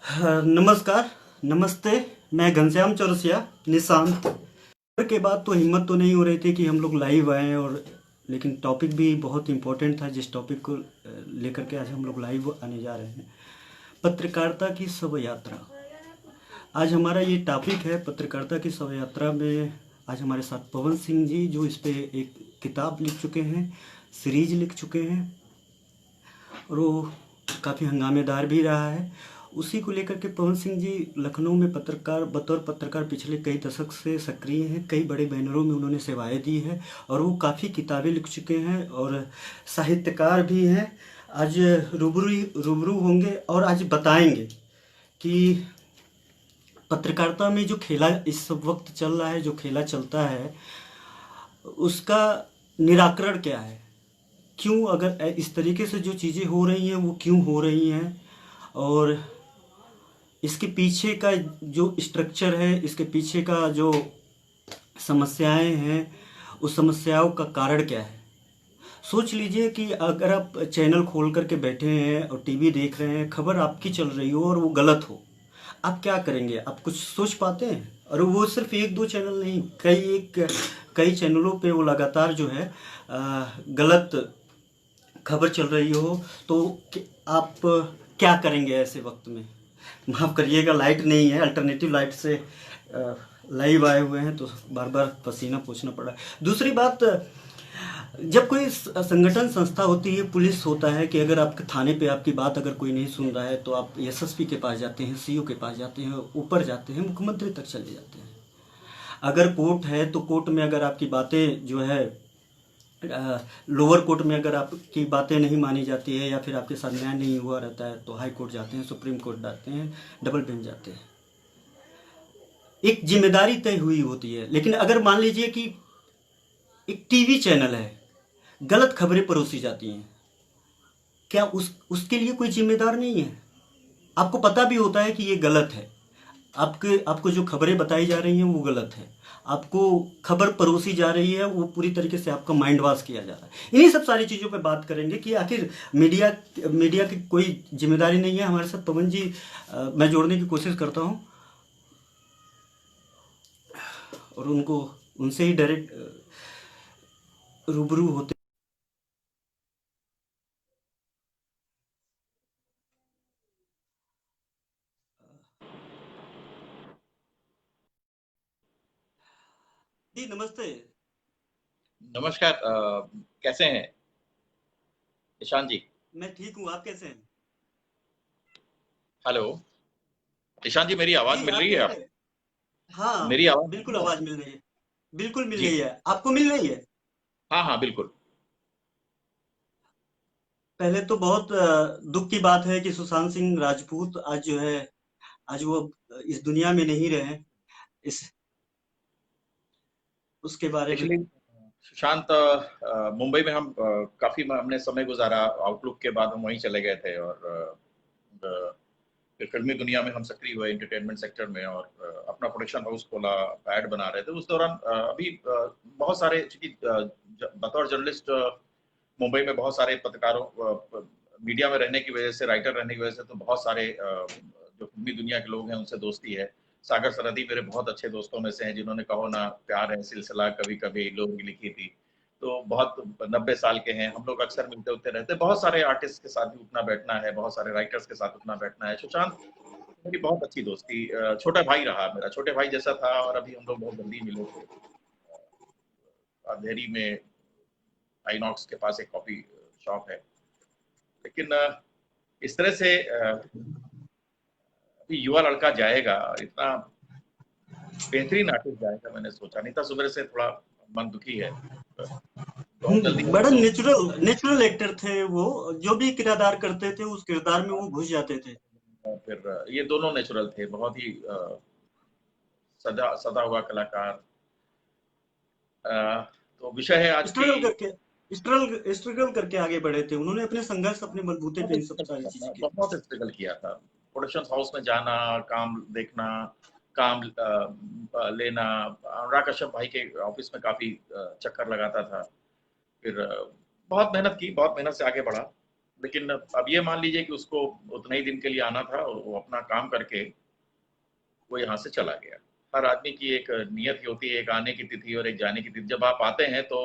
हाँ, नमस्कार। नमस्ते। मैं घनश्याम चौरसिया निशांत। के बाद तो हिम्मत तो नहीं हो रही थी कि हम लोग लाइव आएँ, और लेकिन टॉपिक भी बहुत इम्पोर्टेंट था जिस टॉपिक को लेकर के आज हम लोग लाइव आने जा रहे हैं। पत्रकारिता की शव यात्रा। आज हमारा ये टॉपिक है पत्रकारिता की शव यात्रा में। आज हमारे साथ पवन सिंह जी जो इस पे एक किताब लिख चुके हैं, सीरीज लिख चुके हैं, और वो काफ़ी हंगामेदार भी रहा है। उसी को लेकर के पवन सिंह जी लखनऊ में पत्रकार, बतौर पत्रकार पिछले कई दशक से सक्रिय हैं। कई बड़े बैनरों में उन्होंने सेवाएं दी है, और वो काफ़ी किताबें लिख चुके हैं और साहित्यकार भी हैं। आज रूबरू रूबरू होंगे और आज बताएंगे कि पत्रकारिता में जो खेला इस वक्त चल रहा है, जो खेला चलता है, उसका निराकरण क्या है। क्यों, अगर इस तरीके से जो चीज़ें हो रही हैं वो क्यों हो रही हैं, और इसके पीछे का जो स्ट्रक्चर है, इसके पीछे का जो समस्याएं हैं, उस समस्याओं का कारण क्या है। सोच लीजिए कि अगर आप चैनल खोल करके बैठे हैं और टीवी देख रहे हैं, खबर आपकी चल रही हो और वो गलत हो, आप क्या करेंगे? आप कुछ सोच पाते हैं? और वो सिर्फ एक दो चैनल नहीं, कई चैनलों पे वो लगातार जो है गलत खबर चल रही हो, तो आप क्या करेंगे ऐसे वक्त में? माफ़ करिएगा, लाइट नहीं है, अल्टरनेटिव लाइट से लाइव आए हुए हैं तो बार बार पसीना पोंछना पड़ रहा है। दूसरी बात, जब कोई संगठन संस्था होती है, पुलिस होता है, कि अगर आपके थाने पे आपकी बात अगर कोई नहीं सुन रहा है तो आप एसएसपी के पास जाते हैं, सीओ के पास जाते हैं, ऊपर जाते हैं, मुख्यमंत्री तक चले जाते हैं। अगर कोर्ट है तो कोर्ट में अगर आपकी बातें जो है लोअर कोर्ट में अगर आपकी बातें नहीं मानी जाती है या फिर आपके साथ न्याय नहीं हुआ रहता है तो हाई कोर्ट जाते हैं, सुप्रीम कोर्ट जाते हैं, डबल बेंच जाते हैं। एक जिम्मेदारी तय हुई होती है। लेकिन अगर मान लीजिए कि एक टीवी चैनल है, गलत खबरें परोसी जाती हैं, क्या उसके लिए कोई जिम्मेदार नहीं है? आपको पता भी होता है कि ये गलत है, आपको जो खबरें बताई जा रही हैं वो गलत है, आपको खबर परोसी जा रही है, वो पूरी तरीके से आपका माइंड वॉश किया जा रहा है। इन्हीं सब सारी चीज़ों पे बात करेंगे कि आखिर मीडिया मीडिया की कोई जिम्मेदारी नहीं है। हमारे साथ पवन जी, मैं जोड़ने की कोशिश करता हूँ और उनको उनसे ही डायरेक्ट रूबरू होते। जी नमस्ते। नमस्कार। कैसे हैं ईशान जी? मैं ठीक हूँ, आप कैसे हैं? हेलो। ईशान जी, मेरी आवाज जी मिल आप रही है कैसे आप? हैं? हाँ, मेरी आवाज मिल बिल्कुल रही है आवाज़ आपको? मिल रही है। बिल्कुल मिल जी। रही है, आपको मिल रही है? हाँ हाँ, बिल्कुल। पहले तो बहुत दुख की बात है कि सुशांत सिंह राजपूत आज जो है, आज वो इस दुनिया में नहीं रहे। इस उसके बारे में। एक्चुअली सुशांत, मुंबई में हम काफी हमने समय गुजारा। आउटलुक के बाद हम वहीं चले गए थे, और फिर फिल्मी दुनिया में हम सक्रिय हुए, एंटरटेनमेंट सेक्टर में, और अपना प्रोडक्शन हाउस खोला, पैड बना रहे थे उस दौरान। अभी बहुत सारे, चूंकि बतौर जर्नलिस्ट मुंबई में बहुत सारे पत्रकारों, मीडिया में रहने की वजह से, राइटर रहने की वजह से, तो बहुत सारे जो फिल्मी दुनिया के लोग हैं उनसे दोस्ती है। सागर सरहदी मेरे बहुत अच्छे दोस्तों में से हैं, जिन्होंने कहो ना प्यार है सिलसिला कभी कभी लोग लिखी थी। तो बहुत 90 साल के हैं, हम लोग अक्सर मिलते उलते रहते हैं। बहुत सारे आर्टिस्ट के साथ भी उठना बैठना है, बहुत सारे राइटर्स के साथ उठना बैठना है। सुशांत मेरी बहुत अच्छी दोस्ती, छोटा भाई रहा, मेरा छोटे भाई जैसा था, और अभी हम लोग बहुत जल्दी मिले थे। अंधेरी में आईनॉक्स के पास एक कॉफी शॉप है। लेकिन इस तरह से अभी युवा लड़का जाएगा, और इतना बेहतरीन आर्टिस्ट जाएगा, मैंने सोचा नहीं था। सुबह से थोड़ा मन दुखी है। बहुत जल्दी हम बड़ा लोग नेचुरल नेचुरल एक्टर थे वो। जो भी किरदार करते थे उस किरदार में वो घुस जाते थे। फिर ये दोनों नेचुरल थे, बहुत ही सदा सदा हुआ कलाकार। अ, तो विषय है आज की। स्ट्रगल करके स्ट्रगल स्ट्रगल करके आगे बढ़े थे उन्होंने, अपने संघर्ष, अपने बलबूते पे इन सब सारी चीजें की। बहुत स्ट्रगल किया था। प्रोडक्शन हाउस में जाना, काम देखना, काम लेना। अनुराग कश्यप भाई के ऑफिस में काफी चक्कर लगाता था। फिर बहुत मेहनत की, बहुत मेहनत से आगे बढ़ा। लेकिन अब ये मान लीजिए कि उसको उतने ही दिन के लिए आना था, वो अपना काम करके वो यहाँ से चला गया। हर आदमी की एक नियत होती है, एक आने की तिथि और एक जाने की तिथि। जब आप आते हैं तो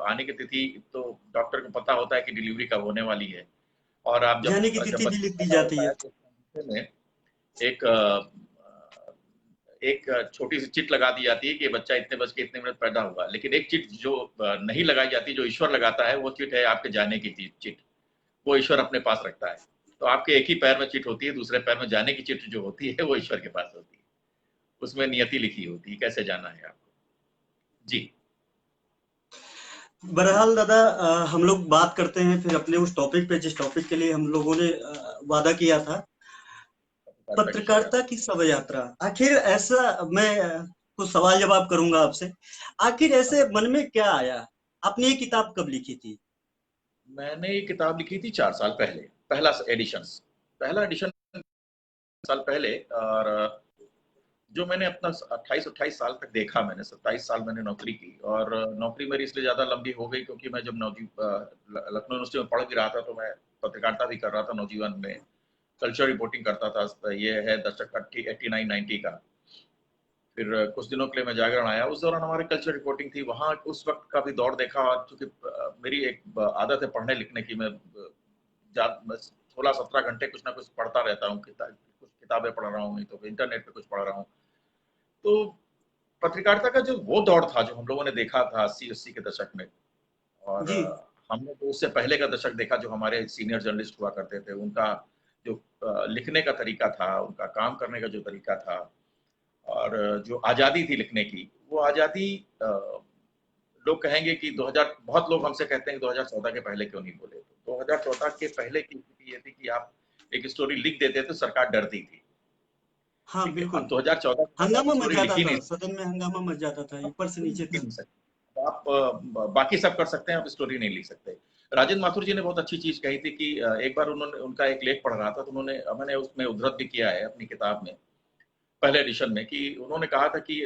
आने की तिथि तो डॉक्टर को पता होता है कि डिलीवरी कब होने वाली है, और आप जब जाने की जब तिथि भी बच्चा लिख दी पैदा जाती होता है। है तो उसके में एक एक छोटी सी चिट लगा दी जाती है कि बच्चा इतने बज के इतने मिनट पैदा हुआ। लेकिन एक चिट जो नहीं लगाई जाती, जो ईश्वर लगाता है, वो चिट है आपके जाने की चिट। वो ईश्वर अपने पास रखता है। तो आपके एक ही पैर में चिट होती है, दूसरे पैर में जाने की चिट जो होती है वो ईश्वर के पास होती है। उसमें नियति लिखी होती है, कैसे जाना है आपको। जी। बहरहाल दादा, हम लोग बात करते हैं फिर अपने उस टॉपिक पे जिस टॉपिक के लिए हम लोगों ने वादा किया था, पत्रकारिता की शव पत्रकारिता यात्रा। की शव यात्रा। आखिर ऐसा, मैं कुछ सवाल जवाब करूंगा आपसे। आखिर हाँ, ऐसे मन में क्या आया? आपने ये किताब कब लिखी थी? मैंने ये किताब लिखी थी 4 साल पहले। पहला एडिशन, पहला एडिशन साल पहले। और जो मैंने अपना 28-28 साल तक देखा, मैंने 27 साल मैंने नौकरी की। और नौकरी मेरी इसलिए ज़्यादा लंबी हो गई क्योंकि मैं जब लखनऊ यूनिवर्सिटी में पढ़ भी रहा था तो मैं पत्रकारिता भी कर रहा था नौजीवन में। कल्चर रिपोर्टिंग करता था। ये है दशक 89-90 का। फिर कुछ दिनों के लिए मैं जागरण आया, उस दौरान हमारी कल्चर रिपोर्टिंग थी वहाँ। उस वक्त का भी दौर देखा। और चूंकि मेरी एक आदत है पढ़ने लिखने की, मैं 16-17 घंटे कुछ ना कुछ पढ़ता रहता हूँ। कुछ किताबें पढ़ रहा हूँ, नहीं तो इंटरनेट पे कुछ पढ़ रहा हूँ। तो पत्रकारिता का जो वो दौर था जो हम लोगों ने देखा था 80-80 के दशक में, और जी। हमने तो उससे पहले का दशक देखा। जो हमारे सीनियर जर्नलिस्ट हुआ करते थे, उनका जो लिखने का तरीका था, उनका काम करने का जो तरीका था, और जो आज़ादी थी लिखने की, वो आज़ादी लोग कहेंगे कि 2000, बहुत लोग हमसे कहते हैं कि 2014 के पहले क्यों नहीं बोले। तो 2014 के पहले की स्थिति ये थी कि आप एक स्टोरी लिख देते थे, सरकार डरती थी। हाँ, ठीक है, बिल्कुल। अब 2014 के पहले आप हंगामा मच स्टोरी लिख जाता ही था, नहीं सकते। सदन में हंगामा मच जाता था, आप ऊपर से स्टोरी नीचे लिख ही तक। नहीं सकते। तो आप बाकी सब कर सकते हैं, आप स्टोरी नहीं लिख सकते। राजेंद्र माथुर जी ने बहुत अच्छी चीज कही थी कि एक बार उन्होंने, उनका एक लेख पढ़ रहा था तो उन्होंने, मैंने उसमें उद्धृत भी किया है अपनी किताब में, पहले एडिशन में, कि उन्होंने कहा था कि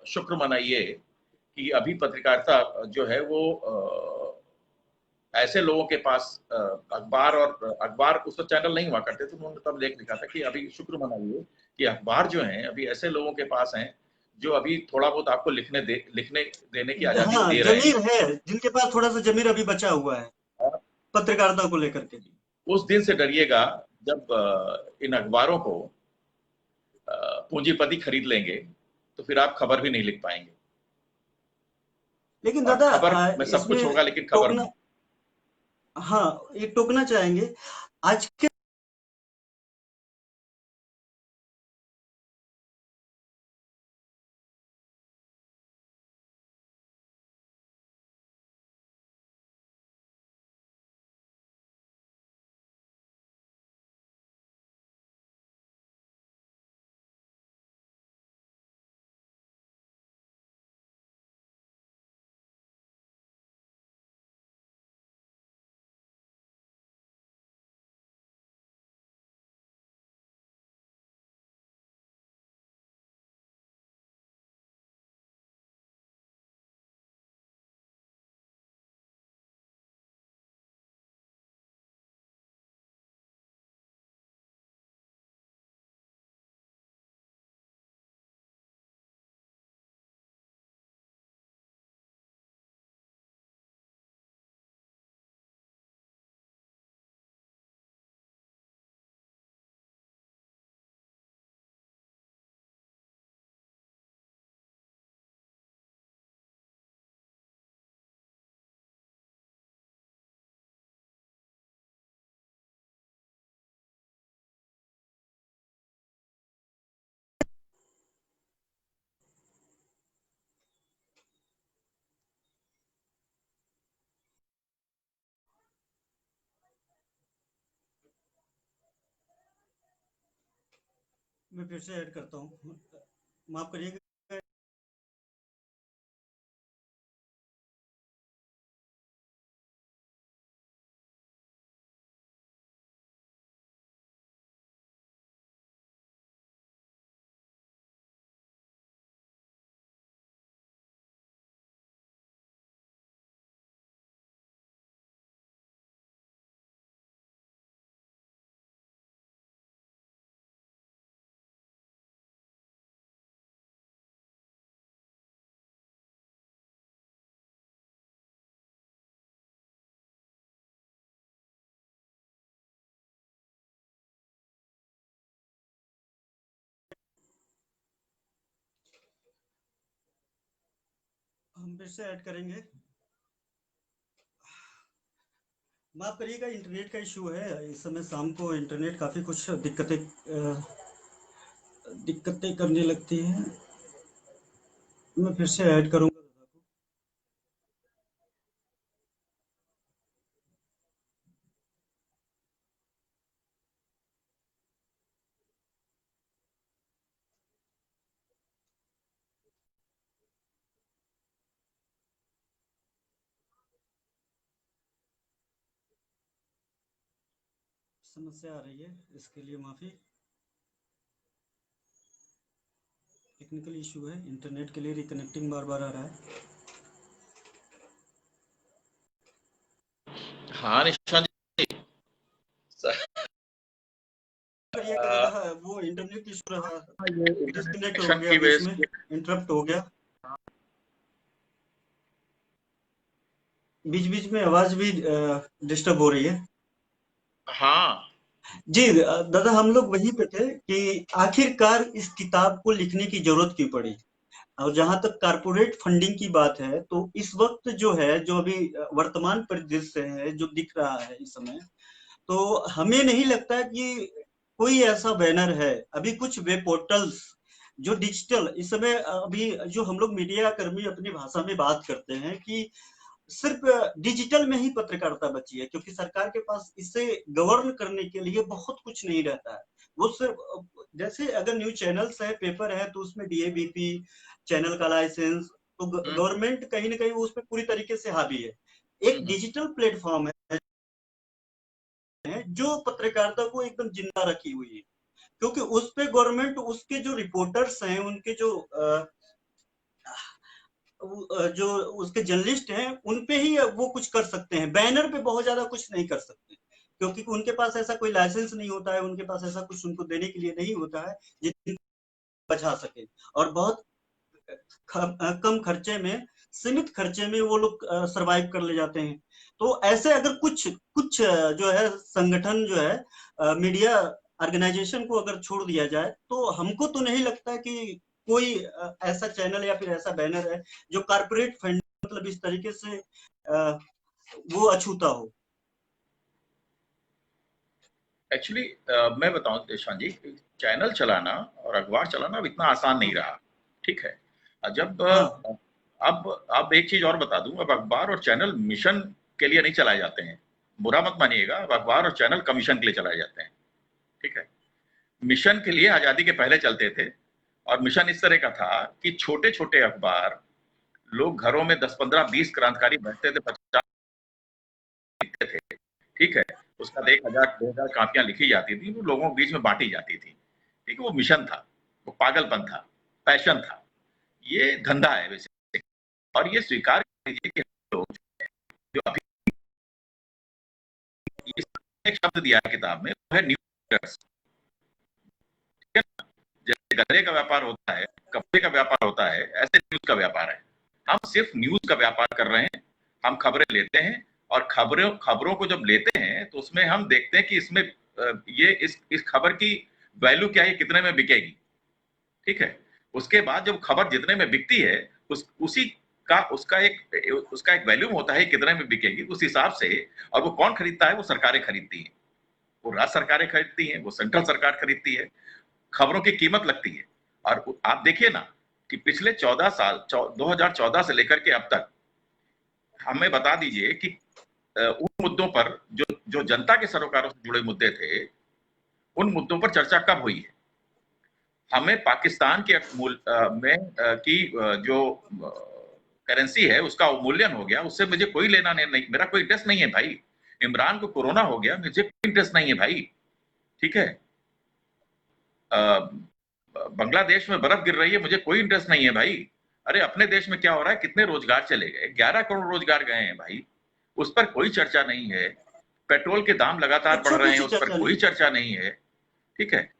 शुक्र मनाइए कि अभी पत्रकारिता जो है वो ऐसे लोगों के पास अखबार, और अखबार उस वक्त चैनल नहीं हुआ करते थे। उन्होंने तब लेख लिखा था कि अभी शुक्र मनाइए कि अखबार जो हैं अभी ऐसे लोगों के पास हैं जो अभी थोड़ा बहुत आपको लिखने देने की आजादी हाँ, दे रहे हैं। जमीर है, जिनके पास थोड़ा सा जमीर अभी बचा हुआ है और पत्रकारिता को लेकर के। उस दिन से डरिएगा जब इन अखबारों को पूंजीपति खरीद लेंगे, तो फिर आप खबर भी नहीं लिख पाएंगे। लेकिन और दादा, खबर में सब कुछ इसमें होगा लेकिन खबर टोकना, नहीं। हाँ, ये टोकना चाहेंगे आज के मैं फिर से ऐड करता हूँ, माफ करिएगा। हम फिर से ऐड करेंगे। माफ करिएगा, इंटरनेट का इशू है इस समय। शाम को इंटरनेट काफ़ी कुछ दिक्कतें करने लगती हैं। मैं फिर से ऐड करूंगा दादा को। समस्या आ रही है, इसके लिए माफ़ी। टेक्निकल इशू है, इंटरनेट के लिए रिकनेक्टिंग बार बार आ रहा है। हाँ निशांत जी, करिएगा दादा, वो इंटरनेट इशू रहा, ये इंटरनेट डिस्कनेक्ट हो कनेक्शन गया की वजह बीच में, से इंटरप्ट हो गया। बीच बीच में आवाज भी डिस्टर्ब हो रही है। हाँ। जी दादा, हम लोग वहीं पे थे कि आखिरकार इस किताब को लिखने की जरूरत क्यों पड़ी। और जहां तक कारपोरेट फंडिंग की बात है, तो इस वक्त जो है, जो अभी वर्तमान परिदृश्य है जो दिख रहा है इस समय, तो हमें नहीं लगता कि कोई ऐसा बैनर है। अभी कुछ वेब पोर्टल्स जो डिजिटल इस समय, अभी जो हम लोग मीडिया कर्मी अपनी भाषा में बात करते हैं कि सिर्फ डिजिटल में ही पत्रकारिता बची है, क्योंकि सरकार के पास इसे गवर्न करने के लिए बहुत कुछ नहीं रहता है। वो सिर्फ जैसे अगर न्यूज चैनल्स है, पेपर है, तो उसमें डीएबीपी चैनल का लाइसेंस, तो हम्म, गवर्नमेंट कहीं ना कहीं वो उस पर पूरी तरीके से हावी है। एक हम्म, डिजिटल प्लेटफॉर्म है जो पत्रकारिता को एकदम जिंदा रखी हुई है, क्योंकि उस पे गवर्नमेंट उसके जो रिपोर्टर्स हैं, उनके जो उसके जर्नलिस्ट हैं, उन पे ही वो कुछ कर सकते हैं। बैनर पे बहुत ज्यादा कुछ नहीं कर सकते, क्योंकि उनके पास ऐसा कोई लाइसेंस नहीं होता है, उनके पास ऐसा कुछ उनको देने के लिए नहीं होता है जितनी बचा सके। और बहुत कम खर्चे में, सीमित खर्चे में वो लोग सरवाइव कर ले जाते हैं। तो ऐसे अगर कुछ कुछ जो है संगठन जो है, मीडिया ऑर्गेनाइजेशन को अगर छोड़ दिया जाए, तो हमको तो नहीं लगता कि कोई ऐसा चैनल या फिर ऐसा बैनर है जो कारपोरेट फंड मतलब इस तरीके से वो अछूता हो। एक्चुअली मैं बताऊं निशांत जी, चैनल चलाना और अखबार चलाना अब इतना आसान नहीं रहा। ठीक है। जब हाँ अब एक चीज और बता दूं, अब अखबार और चैनल मिशन के लिए नहीं चलाए जाते हैं। बुरा मत मानिएगा, अब अखबार और चैनल कमीशन के लिए चलाए जाते हैं। ठीक है। मिशन के लिए आजादी के पहले चलते थे, और मिशन इस तरह का था कि छोटे छोटे अखबार, लोग घरों में 10 15 20 क्रांतिकारी बैठते थे, 50 लिखते थे। ठीक है। उसका 1 1000 2 1000 कापियां लिखी जाती थी, वो लोगों के बीच में बांटी जाती थी। ठीक है। वो मिशन था, वो पागलपन था, पैशन था। ये धंधा है वैसे। और ये स्वीकार कीजिए कि लोग जो अभी एक शब्द दिया है किताब में, वो है न्यूज। जैसे गधे का व्यापार होता है, कपड़े का व्यापार होता है, ऐसे न्यूज का व्यापार है। हम सिर्फ न्यूज का व्यापार कर रहे हैं। हम खबरें लेते हैं, और खबरों खबरों को जब लेते हैं तो उसमें हम देखते हैं कि इसमें ये इस खबर की वैल्यू क्या है, कितने में बिकेगी। ठीक है। उसके बाद जब खबर जितने में बिकती है, उसी का उसका एक वैल्यूम होता है, कितने में बिकेगी उस हिसाब से। और वो कौन खरीदता है? वो सरकारें खरीदती हैं। वो राज्य सरकारें खरीदती हैं, वो सेंट्रल सरकार खरीदती है। खबरों की कीमत लगती है। और आप देखिए ना कि पिछले 14 साल 2014 से लेकर के अब तक हमें बता दीजिए कि उन मुद्दों पर जो जो जनता के सरोकारों से जुड़े मुद्दे थे, उन मुद्दों पर चर्चा कब हुई है? हमें पाकिस्तान के में की जो करेंसी है उसका अवमूल्यन हो गया, उससे मुझे कोई लेना नहीं, मेरा कोई इंटरेस्ट नहीं है भाई। इमरान को कोरोना हो गया, मुझे कोई इंटरेस्ट नहीं है भाई। ठीक है। बांग्लादेश में बर्फ गिर रही है, मुझे कोई इंटरेस्ट नहीं है भाई। अरे अपने देश में क्या हो रहा है, कितने रोजगार चले गए, 11 करोड़ रोजगार गए हैं भाई। उस पर कोई चर्चा नहीं है। पेट्रोल के दाम लगातार एक बढ़ रहे छोटी हैं, सी उस पर चर्चा कोई नहीं। चर्चा नहीं है। ठीक है।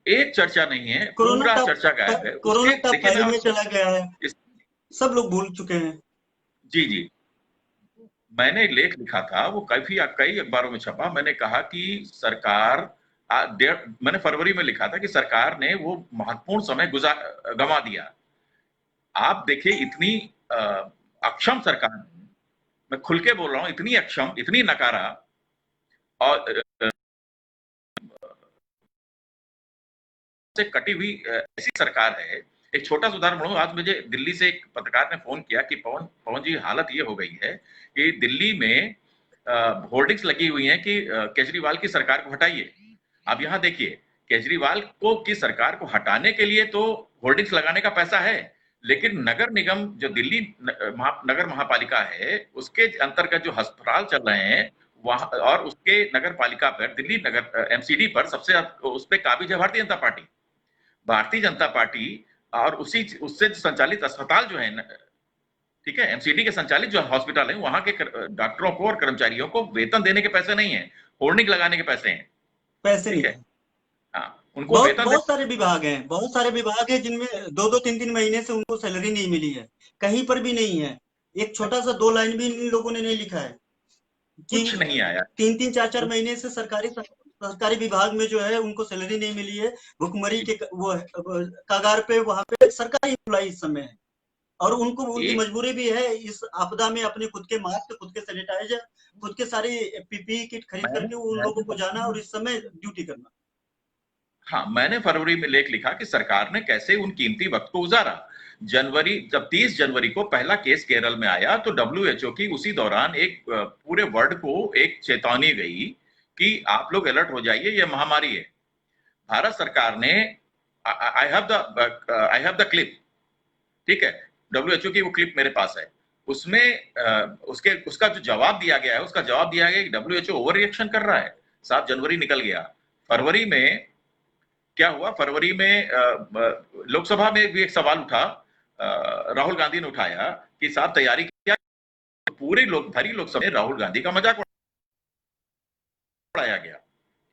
एक चर्चा नहीं है, कोरोना पूरा टॉप चर्चा गायब है कोरोना उसके। टॉप देखिए फाइव ना, में चला गया है, इस, सब लोग भूल चुके हैं। जी जी, मैंने एक लेख लिखा था, वो काफी कई अखबारों में छपा। मैंने कहा कि सरकार मैंने फरवरी में लिखा था कि सरकार ने वो महत्वपूर्ण समय गंवा दिया। आप देखिए, इतनी अक्षम सरकार है, मैं खुल के बोल रहा हूं, इतनी अक्षम, इतनी नकारा और से कटी हुई ऐसी सरकार है। एक छोटा सा उदाहरण बढ़ूं, आज मुझे दिल्ली से एक पत्रकार ने फोन किया कि पवन पवन जी हालत ये हो गई है कि दिल्ली में होर्डिंग्स लगी हुई हैं कि केजरीवाल की सरकार को हटाइए। अब यहाँ देखिए, केजरीवाल को की सरकार को हटाने के लिए तो होर्डिंग्स लगाने का पैसा है, लेकिन नगर निगम जो दिल्ली नगर महापालिका है उसके अंतर्गत जो अस्पताल चल रहे हैं वहां और उसके नगर पालिका पर, दिल्ली नगर एमसीडी पर सबसे उस पर काबिज है भारतीय जनता पार्टी। भारतीय जनता पार्टी और उसी उससे संचालित अस्पताल जो है, ठीक है, एमसीडी के संचालित जो हॉस्पिटल है वहां के डॉक्टरों को और कर्मचारियों को वेतन देने के पैसे नहीं है, होर्डिंग लगाने के पैसे हैं। पैसे नहीं ठीक है, है। हाँ, उनको बहुत वेतन बहुत सारे विभाग हैं, बहुत सारे विभाग हैं जिनमें 2-2 3-3 महीने से उनको सैलरी नहीं मिली है, कहीं पर भी नहीं है। एक छोटा सा 2 लाइन भी इन लोगों ने नहीं लिखा है कि कुछ नहीं आया। 3-3 4-4 महीने से सरकारी विभाग में जो है उनको सैलरी नहीं मिली है। भुखमरी के वो कगार पे वहां पे सरकारी एम्प्लॉय इस समय है, और उनको उनकी एक मजबूरी भी है इस आपदा में अपने खुद के मास्क, खुद के सैनिटाइजर, खुद के सारी पीपीई किट खरीद मैंने करके उन लोगों को जाना और इस समय ड्यूटी करना। हाँ, मैंने फरवरी में लेख लिखा कि सरकार ने कैसे उन कीमती वक्त को गुजारा। जनवरी, जब 30 जनवरी को पहला केस केरल में आया तो डब्ल्यूएचओ की उसी दौरान एक पूरे वर्ल्ड को एक चेतावनी गई कि आप लोग अलर्ट हो जाइए, ये महामारी है। भारत सरकार ने, आई हैव द क्लिप, ठीक है, डब्ल्यूएचओ की वो क्लिप मेरे पास है। उसमें उसका जो जवाब दिया गया है, उसका जवाब दिया गया कि डब्ल्यूएचओ ओवर रिएक्शन कर रहा है। 7 जनवरी निकल गया। फरवरी में क्या हुआ, फरवरी में लोकसभा में भी एक सवाल उठा, राहुल गांधी ने उठाया कि साहब तैयारी किया, पूरे लोग भरी लोकसभा में राहुल गांधी का मजाक उड़ाया गया।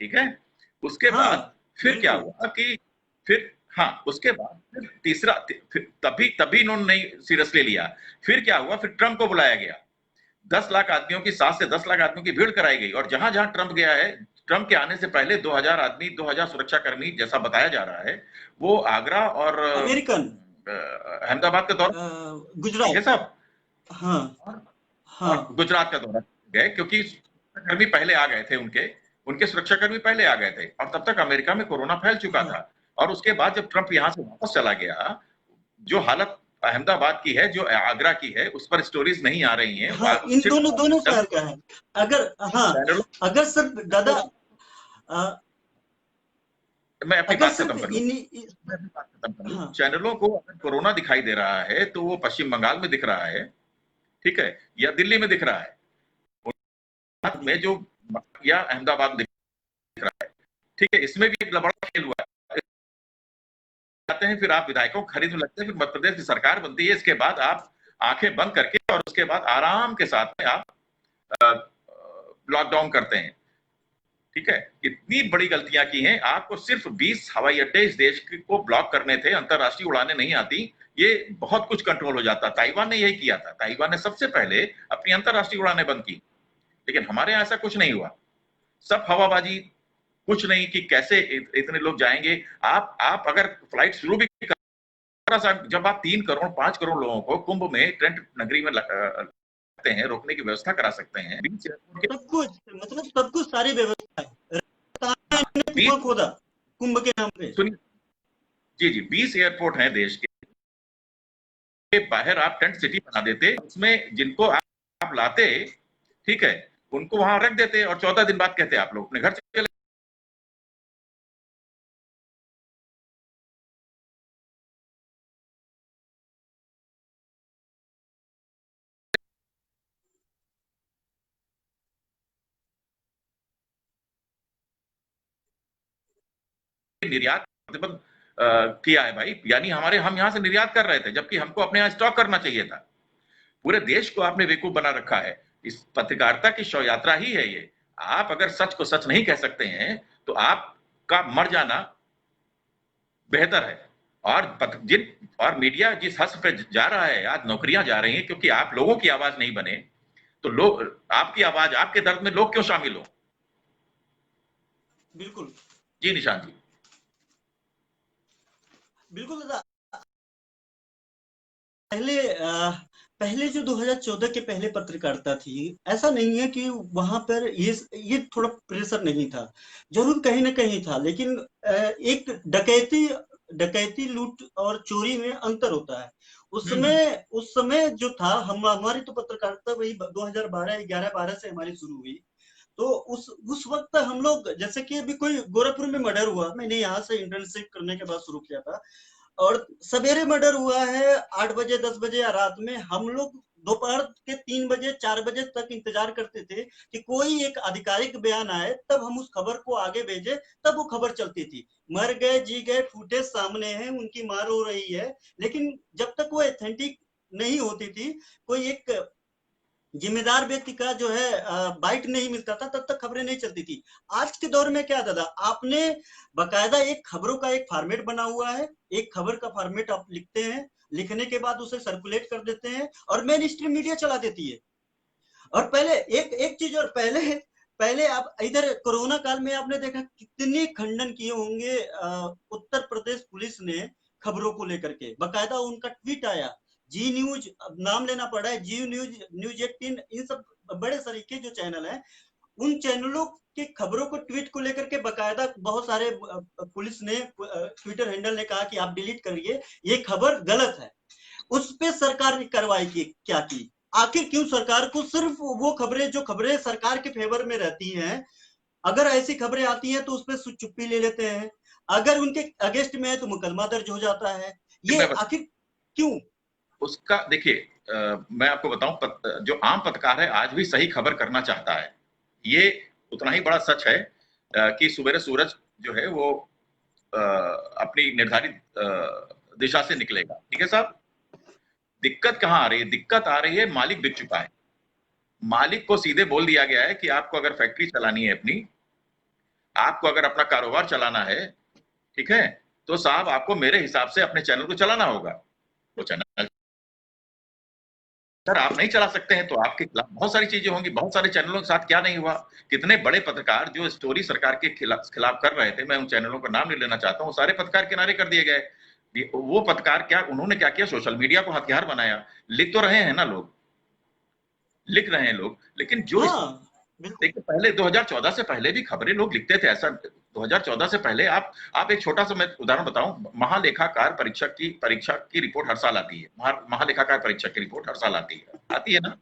ठीक है, उसके हाँ, बाद फिर क्या बिल्कुल। हुआ कि फिर, हाँ, उसके बाद फिर तीसरा, फिर तभी इन्होंने नहीं सीरियसली लिया। फिर क्या हुआ, फिर ट्रंप को बुलाया गया। 10 लाख आदमियों की, 7 से 10 लाख आदमियों की भीड़ कराई गई, और जहां जहां ट्रंप गया है, ट्रंप के आने से पहले 2000 आदमी, 2000 सुरक्षाकर्मी जैसा बताया जा रहा है, वो आगरा और अमेरिकन, अहमदाबाद का दौरा गुजरात। है साहब, हाँ, हाँ। और गुजरात का दौरा गए, क्योंकि सुरक्षाकर्मी पहले आ गए थे, उनके उनके सुरक्षाकर्मी पहले आ गए थे, और तब तक अमेरिका में कोरोना फैल चुका हाँ, था। और उसके बाद जब ट्रंप यहां से वापस चला गया, जो हालत अहमदाबाद की है, जो आगरा की है, उस पर स्टोरीज नहीं आ रही हैं, हाँ, इन सिर्फ दोनों दोनों शहर का है। अगर, हाँ, चैनलों, अगर सर दादा, अ, मैं अपनी अगर बात खत्म सिर्फ कर लूं, इन, मैं अपनी बात खत्म कर लूं। हाँ, चैनलों को अगर कोरोना दिखाई दे रहा है तो वो पश्चिम बंगाल में दिख रहा है, ठीक है, या दिल्ली में दिख रहा है, गुजरात में जो, या अहमदाबाद में दिख रहा है, ठीक है। इसमें भी एक बड़ा खेल हुआ है। आते हैं, फिर आप विधायकों को खरीदने लगते हैं, फिर मध्य प्रदेश की सरकार बनती है, इसके बाद आप आंखें बंद करके और उसके बाद आराम के साथ में आप लॉकडाउन करते हैं। ठीक है, इतनी बड़ी गलतियां की हैं। आपको सिर्फ 20 हवाई अड्डे इस देश को ब्लॉक करने थे, अंतरराष्ट्रीय उड़ानें नहीं आती, ये बहुत कुछ कंट्रोल हो जाता। ताइवान ने यही किया था, ताइवान ने सबसे पहले अपनी अंतरराष्ट्रीय उड़ानें बंद की, लेकिन हमारे यहां ऐसा कुछ नहीं हुआ। सब हवाबाजी, कुछ नहीं कि कैसे इतने लोग जाएंगे। आप अगर फ्लाइट शुरू भी जब आप 3 करोड़ 5 करोड़ लोगों को कुंभ में टेंट नगरी में लगते हैं, रोकने की व्यवस्था करा सकते हैं। सब कुछ, मतलब सब कुछ, सारी व्यवस्था है। राजस्थान ने कुआं 20, खोदा कुंभ के नाम पे। सुनिए, जी जी, 20 एयरपोर्ट हैं देश के, बाहर आप टेंट सिटी बना देते, उसमें जिनको आप लाते, ठीक है, उनको वहां रख देते, और 14 दिन बाद कहते आप लोग अपने घर चले। निर्यात प्रतिबंध किया है भाई, यानी हम यहां से निर्यात कर रहे थे, जबकि हमको अपने यहां स्टॉक करना चाहिए था। पूरे देश को आपने बेवकूफ बना रखा है। इस पत्रकारिता की शव यात्रा ही है ये। आप अगर सच को सच नहीं कह सकते हैं तो आपका मर जाना बेहतर है। और मीडिया जिस हद पे जा रहा है, आज नौकरियां जा रही हैं क्योंकि आप लोगों की आवाज नहीं बने, तो लोग, आपकी आवाज, आपके दर्द में लोग क्यों शामिल हो। बिल्कुल, जी निशान जी। बिल्कुल दादा। पहले पहले जो 2014 के पहले पत्रकारिता थी, ऐसा नहीं है कि वहां पर ये थोड़ा प्रेशर नहीं था, जरूर कहीं ना कहीं था, लेकिन एक डकैती लूट और चोरी में अंतर होता है। हम्म। उस समय जो था, हम हमारी तो पत्रकारिता वही 2012 11 12 से हमारी शुरू हुई। तो उस वक्त हम लोग, जैसे कि अभी कोई गोरखपुर में मर्डर हुआ, मैंने यहाँ से इंटर्नशिप करने के बाद शुरू किया था, और सवेरे मर्डर हुआ है 8 बजे 10 बजे या रात में, हम लोग दोपहर के 3 बजे 4 बजे तक इंतजार करते थे कि कोई एक आधिकारिक बयान आए, तब हम उस खबर को आगे भेजे, तब वो खबर चलती थी। मर गए जी गए फुटेज सामने है, उनकी मार हो रही है, लेकिन जब तक वो ऑथेंटिक नहीं होती थी, कोई एक जिम्मेदार व्यक्ति का जो है बाइट नहीं मिलता था, तब तक खबरें नहीं चलती थी। आज के दौर में क्या दादा, आपने बकायदा एक खबरों का एक फॉर्मेट बना हुआ है, एक खबर का फॉर्मेट आप लिखते हैं, लिखने के बाद उसे सर्कुलेट कर देते हैं और मेन स्ट्रीम मीडिया चला देती है। और पहले एक एक चीज, और पहले पहले आप इधर कोरोना काल में आपने देखा कितने खंडन किए होंगे उत्तर प्रदेश पुलिस ने खबरों को लेकर के, बकायदा उनका ट्वीट आया। जी न्यूज, अब नाम लेना पड़ा है, जी न्यूज, न्यूज 18, इन सब बड़े तरीके जो चैनल हैं, उन चैनलों की खबरों को ट्वीट को लेकर के बकायदा बहुत सारे पुलिस ने ट्विटर हैंडल ने कहा कि आप डिलीट करिए, ये खबर गलत है। उस पे सरकार ने कार्रवाई की, क्या की? आखिर क्यों सरकार को सिर्फ वो खबरें, जो खबरें सरकार के फेवर में रहती हैं, अगर ऐसी खबरें आती हैं तो उस पर चुप्पी ले लेते हैं, अगर उनके अगेंस्ट में है तो मुकदमा दर्ज हो जाता है, ये मैं आखिर क्यों? उसका देखिए, मैं आपको बताऊं, जो आम पत्रकार है आज भी सही खबर करना चाहता है। ये उतना ही बड़ा सच है कि सुबेरे सूरज जो है वो अपनी निर्धारित दिशा से निकलेगा। ठीक है साहब, दिक्कत कहाँ आ रही है? दिक्कत आ रही है, मालिक बिक चुका है। मालिक को सीधे बोल दिया गया है कि आपको अगर फैक्ट्री चलानी है अपनी, आपको अगर अपना कारोबार चलाना है, ठीक है, तो साहब आपको मेरे हिसाब से अपने चैनल को चलाना होगा। वो चैनल सर आप नहीं चला सकते हैं तो आपके खिलाफ बहुत सारी चीजें होंगी। बहुत सारे चैनलों के साथ क्या नहीं हुआ, कितने बड़े पत्रकार जो स्टोरी सरकार के खिलाफ कर रहे थे, मैं उन चैनलों का नाम नहीं लेना चाहता हूँ, सारे पत्रकार किनारे कर दिए गए। वो पत्रकार क्या, उन्होंने क्या किया, सोशल मीडिया को हथियार बनाया। लिख तो रहे हैं ना लोग, लिख रहे हैं लोग, लेकिन जो इस, हाँ, बिल्कुल। देखिए पहले 2014 से पहले भी खबरें लोग लिखते थे। ऐसा 2014 से पहले आप एक छोटा सा मैं उदाहरण बताऊं, महालेखाकार परीक्षा की रिपोर्ट हर साल आती है। महालेखाकार परीक्षा की रिपोर्ट हर साल आती है ना।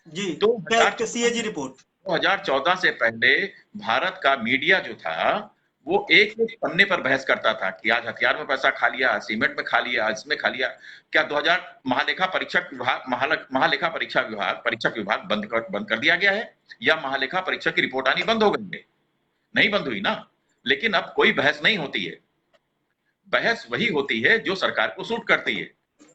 जी, तो सीएजी रिपोर्ट। 2014 से पहले भारत का मीडिया जो था वो एक एक पन्ने पर बहस करता था कि आज हथियार में पैसा खा लिया, आज सीमेंट में खा लिया, आज इसमें खा लिया। क्या 2000 महालेखा परीक्षक विभाग बंद कर दिया गया है, या महालेखा परीक्षक की रिपोर्ट आनी बंद हो गई है? नहीं बंद हुई ना। लेकिन अब कोई बहस नहीं होती है। बहस वही होती है जो सरकार को सूट करती है।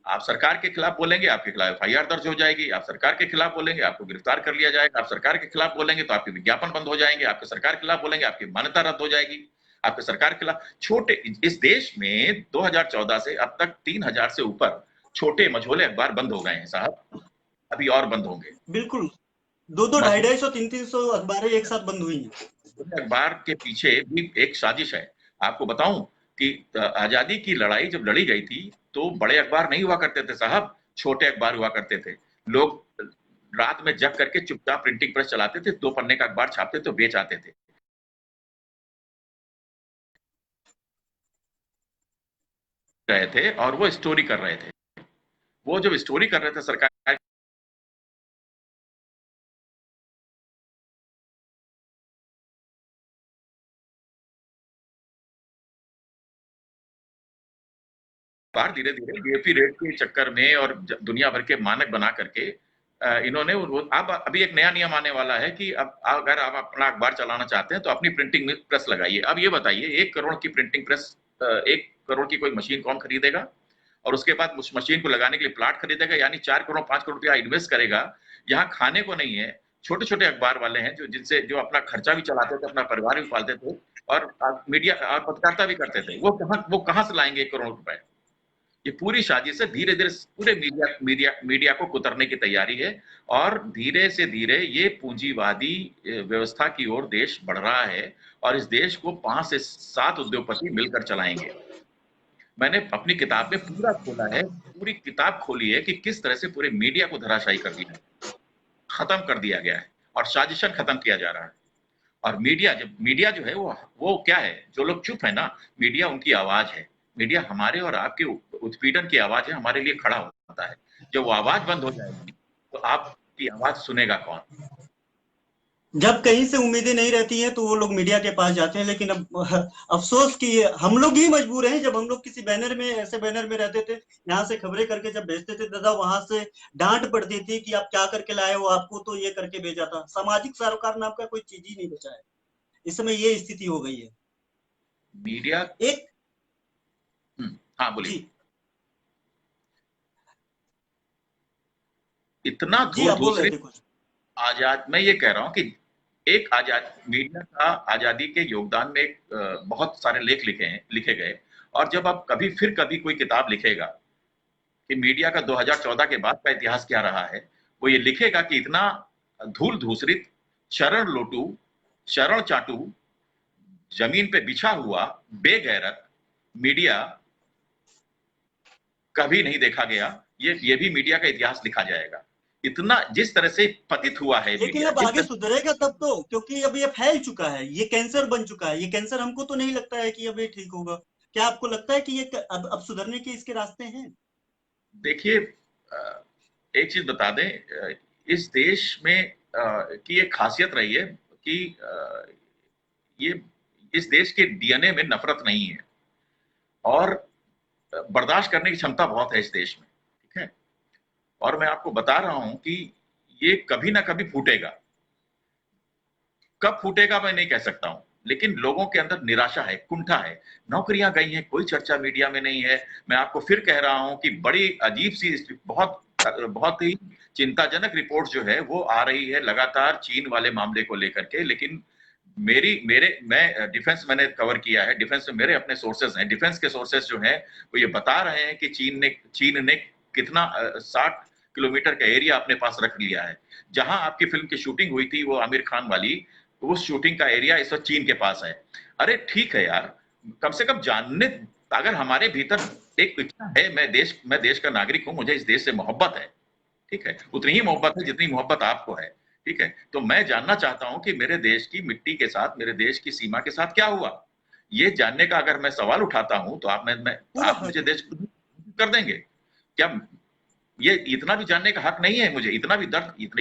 आप सरकार के खिलाफ बोलेंगे, आपके खिलाफ एफआईआर दर्ज हो जाएगी। आप सरकार के खिलाफ बोलेंगे, आपको गिरफ्तार कर लिया जाएगा। आप सरकार के खिलाफ बोलेंगे तो आपके विज्ञापन बंद हो जाएंगे। आपके सरकार के खिलाफ बोलेंगे, आपकी मान्यता रद्द हो जाएगी। आपके सरकार के खिलाफ छोटे, इस देश में 2014 से अब तक 3000 से ऊपर छोटे मझोले अखबार बंद हो गए हैं साहब, अभी और बंद होंगे। बिल्कुल, दो दो ढाई मझोले ढाई सौ 300 अखबारें एक साथ बंद हुई हैं। अखबार के पीछे भी एक साजिश है। आपको बताऊं कि आजादी की लड़ाई जब लड़ी गई थी तो बड़े अखबार नहीं हुआ करते थे साहब, छोटे अखबार हुआ करते थे। लोग रात में जग करके चुपचाप प्रिंटिंग प्रेस चलाते थे, 2 पन्ने का अखबार छापते थे, बेच आते थे रहे थे, और वो स्टोरी कर रहे थे। वो जब स्टोरी कर रहे थे सरकार, बार धीरे धीरे डीएपी रेट के चक्कर में और दुनिया भर के मानक बना करके इन्होंने अब अभी एक नया नियम आने वाला है कि अब अगर आप अपना अखबार चलाना चाहते हैं तो अपनी प्रिंटिंग प्रेस लगाइए। अब ये बताइए, 1 करोड़ की प्रिंटिंग प्रेस, 1 करोड़ की कोई मशीन कौन खरीदेगा? और उसके बाद उस मशीन को लगाने के लिए प्लाट खरीदेगा, यानी 4 करोड़ 5 करोड़ रुपया इन्वेस्ट करेगा। यहाँ खाने को नहीं है। छोटे छोटे अखबार वाले हैं जो अपना खर्चा भी चलाते थे, अपना परिवार भी पालते थे, और मीडिया और पत्रकारिता भी करते थे। वो कहाँ से लाएंगे 1 करोड़ रुपए? ये पूरी साजिश है। धीरे धीरे पूरे मीडिया को कुतरने की तैयारी है, और धीरे से धीरे ये पूंजीवादी व्यवस्था की ओर देश बढ़ रहा है, और इस देश को 5 से 7 उद्योगपति मिलकर चलाएंगे। मैंने अपनी किताब में पूरा खोला है, पूरी किताब खोली है कि किस तरह से पूरे मीडिया को धराशायी कर दिया है, खत्म कर दिया गया है और साजिशन खत्म किया जा रहा है। और मीडिया जो है वो क्या है, जो लोग चुप है ना, मीडिया उनकी आवाज है। मीडिया हमारे और आपके उत्पीड़न की आवाज है, हमारे लिए खड़ा होता है। जब वो आवाज बंद हो जाएगी तो आपकी आवाज सुनेगा कौन? जब कहीं से उम्मीदें नहीं रहती हैं तो वो लोग मीडिया के पास जाते हैं, लेकिन अब अफसोस कि हम लोग ही मजबूर हैं। जब हम लोग किसी बैनर में, ऐसे बैनर में रहते थे, यहाँ से खबरें करके जब भेजते थे दादा, वहां से डांट पड़ती थी कि आप क्या करके लाए हो, आपको तो ये करके भेजा था। सामाजिक सरोकार नाम का कोई चीज ही नहीं बचा है। इस समय ये स्थिति हो गई है। मीडिया। एक हाँ बोलिए। जी इतना जी, धूल आप बोल रहे धूसरित थे कुछ। आजाद, मैं ये कह रहा हूँ कि एक आजाद मीडिया का आजादी के योगदान में बहुत सारे लेख लिखे गए। और जब अब कभी कोई किताब लिखेगा कि मीडिया का 2014 के बाद का इतिहास क्या रहा है, वो ये लिखेगा कि इतना धूल धूसरित, शरण लोटू, शरण चाटू, जमीन पे बिछा हुआ बेगैरत मीडिया कभी नहीं देखा गया। ये भी मीडिया का इतिहास लिखा जाएगा। इतना जिस तरह से पतित हुआ है लेकिन मीडिया, अब जिस आगे तरह सुधरेगा तब तो, क्योंकि अब ये फैल चुका है, ये कैंसर बन चुका है। ये कैंसर हमको तो नहीं लगता है कि अब ये ठीक होगा। क्या आपको लगता है कि ये अब सुधरने के इसके रास्ते हैं? देखिए, एक चीज बता दें, इस देश में की एक खासियत रही है कि ये इस देश के डीएनए में नफरत नहीं है और बर्दाश्त करने की क्षमता बहुत है इस देश में। ठीक है। और मैं आपको बता रहा हूं कि ये कभी ना कभी फूटेगा। कब फूटेगा मैं नहीं कह सकता हूं, लेकिन लोगों के अंदर निराशा है, कुंठा है। नौकरियां गई हैं, कोई चर्चा मीडिया में नहीं है। मैं आपको फिर कह रहा हूं कि बड़ी अजीब सी, बहुत बहुत ही चिंताजनक रिपोर्ट जो है वो आ रही है लगातार चीन वाले मामले को लेकर के। लेकिन मैं डिफेंस मैंने कवर किया है, डिफेंस में मेरे अपने सोर्सेज हैं। डिफेंस के सोर्सेज जो हैं वो ये बता रहे हैं कि चीन ने कितना 60 किलोमीटर का एरिया अपने पास रख लिया है। जहां आपकी फिल्म की शूटिंग हुई थी, वो आमिर खान वाली, उस शूटिंग का एरिया इस वक्त चीन के पास है। अरे ठीक है यार, कम से कम जानने, अगर हमारे भीतर एक इच्छा है, मैं देश का नागरिक हूं, मुझे इस देश से मोहब्बत है। ठीक है, उतनी ही मोहब्बत है जितनी मोहब्बत आपको है। ठीक है, तो मैं जानना चाहता हूं कि मेरे देश की मिट्टी के साथ, मेरे देश की सीमा के साथ क्या हुआ। ये जानने का अगर मैं सवाल उठाता हूं तो पूरा आप हक मुझे है। देश को कर देंगे क्या? ये इतना भी जानने का हक नहीं है मुझे, इतना भी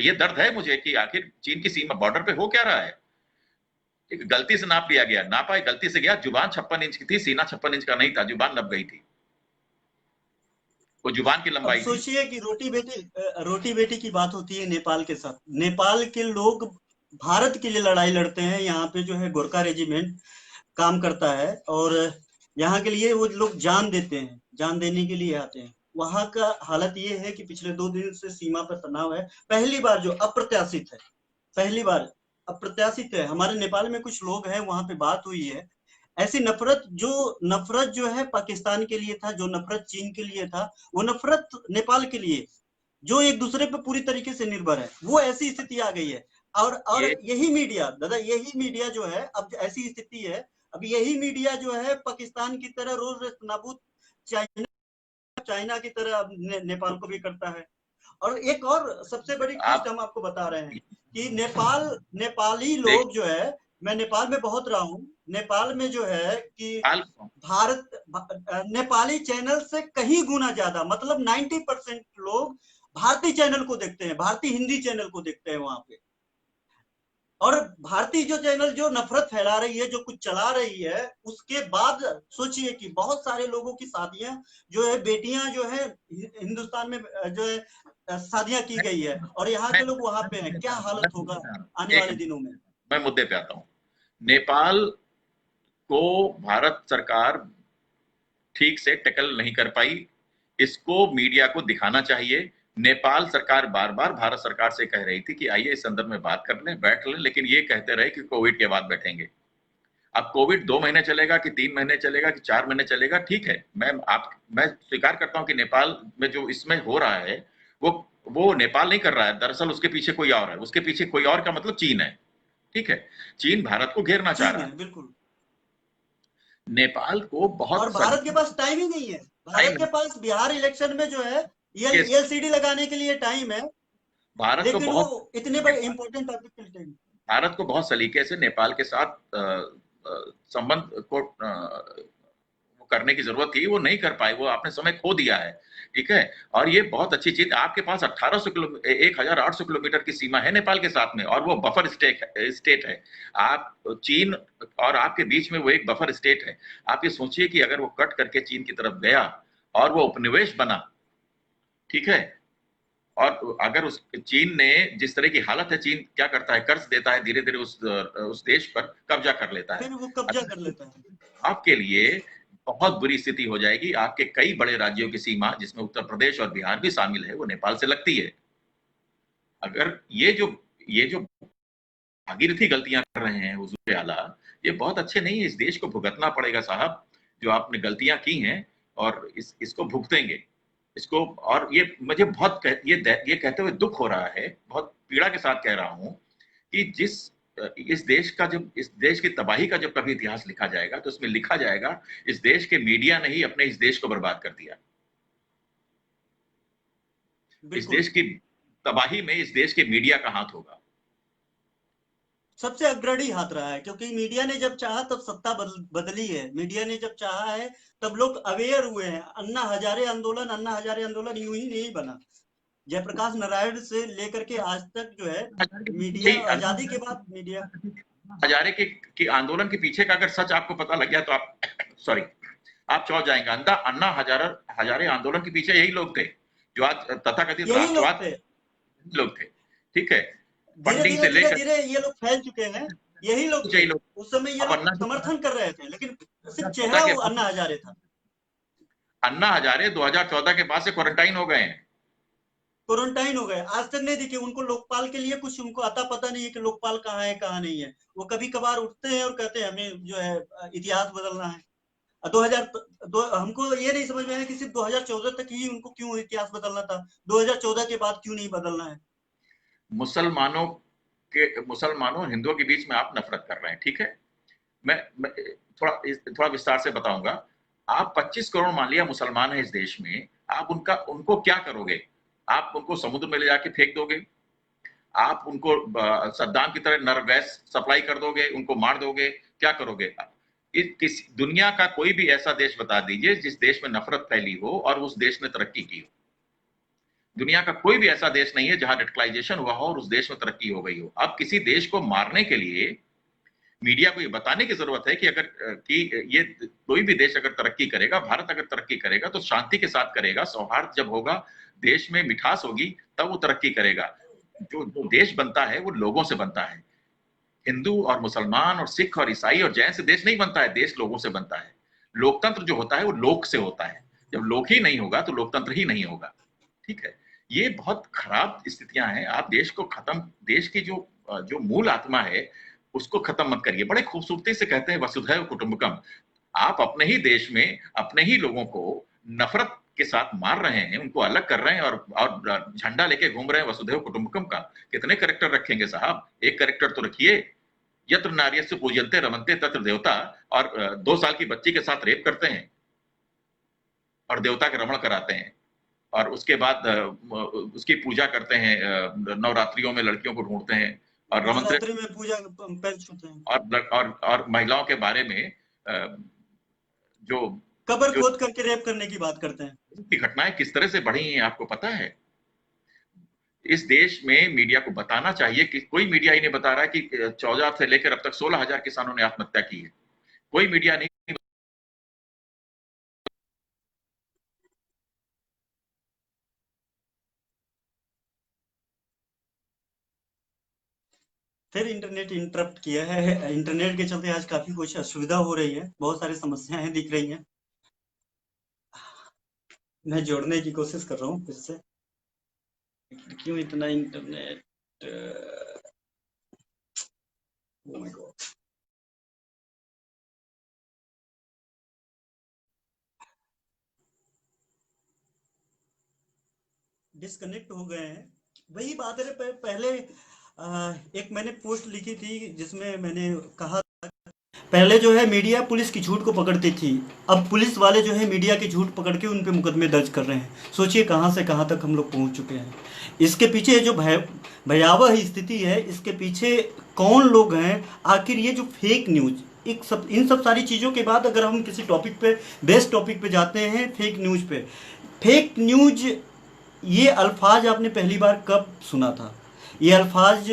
ये दर्द है मुझे कि आखिर चीन की सीमा बॉर्डर पे हो क्या रहा है। एक गलती से नाप लिया गया, नापा गलती से गया, जुबान 56 इंच की थी, सीना 56 इंच का नहीं था, जुबान नप गई थी, वो जुबान की अब लंबाई थी। सोचिए कि रोटी बेटी की बात होती है नेपाल के साथ। नेपाल के लोग भारत के लिए लड़ाई लड़ते हैं। यहाँ पे जो है गोरखा रेजिमेंट काम करता है, और यहाँ के लिए वो लोग जान देते हैं, जान देने के लिए आते हैं। वहां का हालत ये है कि पिछले 2 दिन से सीमा पर तनाव है। पहली बार जो अप्रत्याशित है, पहली बार अप्रत्याशित है। हमारे नेपाल में कुछ लोग हैं, वहां पे बात हुई है। ऐसी नफरत जो है पाकिस्तान के लिए था, जो नफरत चीन के लिए था, वो नफरत नेपाल के लिए, जो एक दूसरे पर पूरी तरीके से निर्भर है, वो ऐसी स्थिति आ गई है। और ये यही मीडिया दादा, यही मीडिया जो है, अब ऐसी स्थिति है, अब यही मीडिया जो है पाकिस्तान की तरह रोज नाबूद, चाइना चाइना की तरह अब नेपाल को भी करता है। और एक और सबसे बड़ी ट्विस्ट आप हम आपको बता रहे हैं कि नेपाली देख, लोग जो है, मैं नेपाल में बहुत रहा हूँ। नेपाल में जो है कि हाल भारत नेपाली चैनल से कहीं गुना ज्यादा, मतलब 90% लोग भारतीय चैनल को देखते हैं, भारतीय हिंदी चैनल को देखते हैं वहां पे। और भारतीय जो चैनल जो नफरत फैला रही है, जो कुछ चला रही है, उसके बाद सोचिए कि बहुत सारे लोगों की शादियां जो है, बेटियां जो है हिंदुस्तान में जो है शादियां की गई है, और यहाँ के लोग वहां पे हैं। क्या हालत होगा आने एक वाले दिनों में? मैं मुद्दे पे आता हूँ। नेपाल को भारत सरकार ठीक से टैकल नहीं कर पाई, इसको मीडिया को दिखाना चाहिए। नेपाल सरकार बार बार भारत सरकार से कह रही थी कि आइए इस संदर्भ में बात कर लें, बैठ लें, लेकिन ये कहते रहे कि कोविड के बाद बैठेंगे। अब कोविड 2 महीने चलेगा कि 3 महीने चलेगा कि 4 महीने चलेगा, ठीक है, मैं स्वीकार करता हूं कि नेपाल में जो इसमें हो रहा है, वो वो नेपाल नहीं कर रहा है, दरअसल उसके पीछे कोई और है। उसके पीछे कोई और का मतलब चीन है। ठीक है, चीन भारत को घेरना चाह चीन रहा है, है। बिल्कुल। नेपाल को और बहुत भारत के पास टाइम ही नहीं है। भारत के पास बिहार इलेक्शन में जो है एलसीडी लगाने के लिए टाइम है, भारत को लेकिन वो बहुत इतने बड़े इंपॉर्टेंट टॉपिक के लिए टाइम। भारत को बहुत सलीके से नेपाल के साथ संबंध को वो करने की जरूरत थी, वो नहीं कर पाए, वो आपने समय खो दिया है। ठीक है, और ये बहुत अच्छी चीज, आपके पास 1800 किलो 1800 किलोमीटर की सीमा है नेपाल के साथ में, और वो बफर स्टेट है। आप चीन और आपके बीच में वो एक बफर स्टेट है। आप ये सोचिए कि अगर वो कट करके चीन की तरफ गया और वो उपनिवेश बना, ठीक है, और अगर उस चीन ने जिस तरह की हालत है, चीन क्या करता है, कर्ज देता है, धीरे धीरे उस देश पर कब्जा कर लेता है। फिर वो कब्जा कर लेता है। आपके लिए बहुत बुरी स्थिति हो जाएगी। आपके कई बड़े राज्यों की सीमा, जिसमें उत्तर प्रदेश और बिहार भी शामिल है, वो नेपाल से लगती है। अगर ये जो भागीरथी गलतियां कर रहे हैं हुजूर आला, ये बहुत अच्छे नहीं है। इस देश को भुगतना पड़ेगा साहब, जो आपने गलतियां की हैं, और इसको भुगतेंगे इसको। और ये मुझे ये कहते हुए दुख हो रहा है, बहुत पीड़ा के साथ कह रहा हूं, कि इस देश की तबाही का जब कभी इतिहास लिखा जाएगा, तो उसमें लिखा जाएगा इस देश के मीडिया ने ही अपने इस देश को बर्बाद कर दिया। इस बिल्कुल। देश की तबाही में इस देश के मीडिया का हाथ होगा। सबसे अग्रणी हाथ रहा है, क्योंकि मीडिया ने जब चाहा तब सत्ता बदली है। मीडिया ने जब चाहा है तब लोग अवेयर हुए हैं। अन्ना हजारे आंदोलन यूं ही नहीं बना। जयप्रकाश नारायण से लेकर के आज तक जो है मीडिया, आजादी के बाद मीडिया। हजारे के आंदोलन के पीछे का अगर सच आपको पता लग गया, तो आप सॉरी आप चौंक जाएंगे। अन्ना हजारे आंदोलन के पीछे यही लोग थे, जो आज तथाकथित यही लोग राष्ट्रवाद थे। लोग थे। ठीक है, धीरे फंडिंग धीरे से धीरे लेकर धीरे ये लोग फैल चुके हैं। यही लोग थे। यही लोग। उस समय ये अब लोग समर्थन कर रहे थे, लेकिन सिर्फ चेहरा 2014 के वो बाद, अन्ना हजारे था। अन्ना हजारे 2014 के बाद से क्वारंटाइन हो गए हैं। क्वारंटाइन हो गए, आज तक नहीं दिखे। उनको लोकपाल के लिए कुछ उनको आता पता नहीं है कि लोकपाल कहाँ है कहाँ नहीं है। वो कभी कभार उठते हैं और कहते हैं हमें जो है इतिहास बदलना है। 2000 हमको ये नहीं समझ में आया कि सिर्फ 2014 तक ही उनको क्यों इतिहास बदलना था, 2014 के बाद क्यों नहीं बदलना है। मुसलमानों मुसलमानों और हिंदुओं के बीच में आप नफरत कर रहे हैं। ठीक है, मैं थोड़ा विस्तार से बताऊंगा। आप 25 करोड़ मान लिया मुसलमान है इस देश में, आप उनको क्या करोगे? आप उनको समुद्र में ले जाके फेंक दोगे? आप उनको सद्दाम की तरह नर गैस सप्लाई कर दोगे, उनको मार दोगे? क्या करोगे? दुनिया का कोई भी ऐसा देश बता दीजिए जिस देश में नफरत फैली हो और उस देश ने तरक्की की हो। दुनिया का कोई भी ऐसा देश नहीं है जहां रेडिकलाइजेशन हुआ हो और उस देश में तरक्की हो गई हो। अब किसी देश को मारने के लिए मीडिया को ये बताने की जरूरत है कि ये कोई भी देश अगर तरक्की करेगा, भारत अगर तरक्की करेगा, तो शांति के साथ करेगा, सौहार्द जब होगा, देश में मिठास होगी, तब वो तरक्की करेगा। जो देश बनता है वो लोगों से बनता है। हिंदू और मुसलमान और सिख और ईसाई और जैन से देश नहीं बनता है, देश लोगों से बनता है। लोकतंत्र जो होता है वो लोक से होता है। जब लोक ही नहीं होगा तो लोकतंत्र ही नहीं होगा। ठीक है, ये बहुत खराब स्थितियां हैं। आप देश की जो मूल आत्मा है, उसको खत्म मत करिए। बड़े खूबसूरती से कहते हैं वसुधैव कुटुंबकम। आप अपने ही देश में अपने ही लोगों को नफरत के साथ मार रहे हैं, उनको अलग कर रहे हैं, और झंडा लेके घूम रहे हैं वसुधैव कुटुंबकम का। कितने करेक्टर रखेंगे साहब? एक करेक्टर तो रखिए। यत्र नार्यस्य पूज्यन्ते रमन्ते तत्र देवता, और 2 साल की बच्ची के साथ रेप करते हैं और देवता के रमण कराते हैं, और उसके बाद उसकी पूजा करते हैं। नवरात्रियों में लड़कियों को ढूंढते हैं और रमंत्र, नवरात्रि में पूजा पैर छूते हैं। और महिलाओं के बारे में जो कबर जो खोद करके रेप करने की बात करते हैं। की घटनाएं किस तरह से बढ़ी हैं, आपको पता है? इस देश में मीडिया को बताना चाहिए कि कोई मीडिया ही नहीं बता रहा है कि 14 से लेकर अब तक 16,000 किसानों ने आत्महत्या की है। कोई मीडिया नहीं। फिर इंटरनेट इंटरप्ट किया है। इंटरनेट के चलते आज काफी कुछ असुविधा हो रही है, बहुत सारी समस्याएं दिख रही हैं। मैं जोड़ने की कोशिश कर रहा हूँ फिर से। क्यों इतना internet, oh my God, disconnect हो गए हैं। वही बात है। पहले एक मैंने पोस्ट लिखी थी जिसमें मैंने कहा पहले जो है मीडिया पुलिस की झूठ को पकड़ती थी, अब पुलिस वाले जो है मीडिया की झूठ पकड़ के उन पे मुकदमे दर्ज कर रहे हैं। सोचिए कहाँ से कहाँ तक हम लोग पहुँच चुके हैं। इसके पीछे जो भयावह स्थिति है, इसके पीछे कौन लोग हैं, आखिर ये जो फेक न्यूज़ इन सब सारी चीज़ों के बाद अगर हम किसी टॉपिक पे, बेस्ट टॉपिक पे जाते हैं, फेक न्यूज़ पे। फेक न्यूज़ ये अल्फाज आपने पहली बार कब सुना था? ये अल्फाज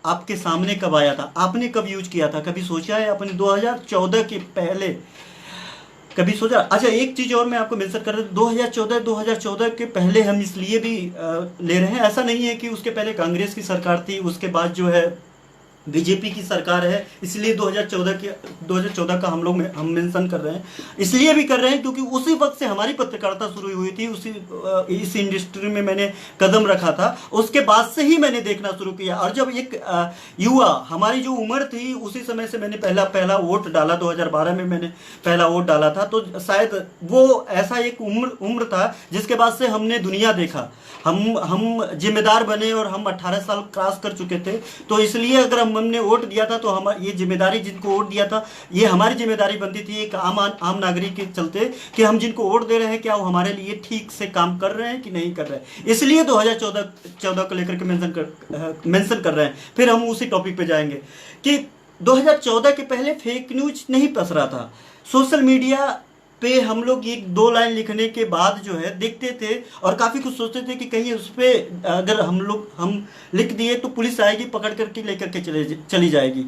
आपके सामने कब आया था? आपने कब यूज किया था? कभी सोचा है आपने 2014 के पहले कभी सोचा? अच्छा, एक चीज़ और मैं आपको मेंशन कर रहा हूँ, 2014 के पहले हम इसलिए भी ले रहे हैं, ऐसा नहीं है कि उसके पहले कांग्रेस की सरकार थी, उसके बाद जो है बीजेपी की सरकार है, इसलिए 2014 का हम मेंशन कर रहे हैं। इसलिए भी कर रहे हैं क्योंकि उसी वक्त से हमारी पत्रकारिता शुरू हुई थी, इस इंडस्ट्री में मैंने कदम रखा था, उसके बाद से ही मैंने देखना शुरू किया। और जब एक युवा, हमारी जो उम्र थी, उसी समय से मैंने पहला वोट डाला, 2012 में मैंने पहला वोट डाला था, तो शायद वो ऐसा एक उम्र था जिसके बाद से हमने दुनिया देखा, हम जिम्मेदार बने और हम 18 साल क्रॉस कर चुके थे। तो इसलिए अगर हमने वोट दिया था तो हम ये जिम्मेदारी, जिनको वोट दिया था, ये हमारी जिम्मेदारी बनती थी एक आम नागरिक के चलते कि हम जिनको वोट दे रहे हैं क्या वो हमारे लिए ठीक से काम कर रहे हैं कि नहीं कर रहे हैं। इसलिए 2014 को लेकर के मेंशन कर रहे हैं। फिर हम उसी टॉपिक पे जाएंगे कि 2014 के पहले फेक न्यूज नहीं पसरा था। सोशल मीडिया पे हम लोग एक दो लाइन लिखने के बाद जो है देखते थे और काफ़ी कुछ सोचते थे कि कहीं उस पर अगर हम लिख दिए तो पुलिस आएगी, पकड़ करके लेकर के चली जाएगी।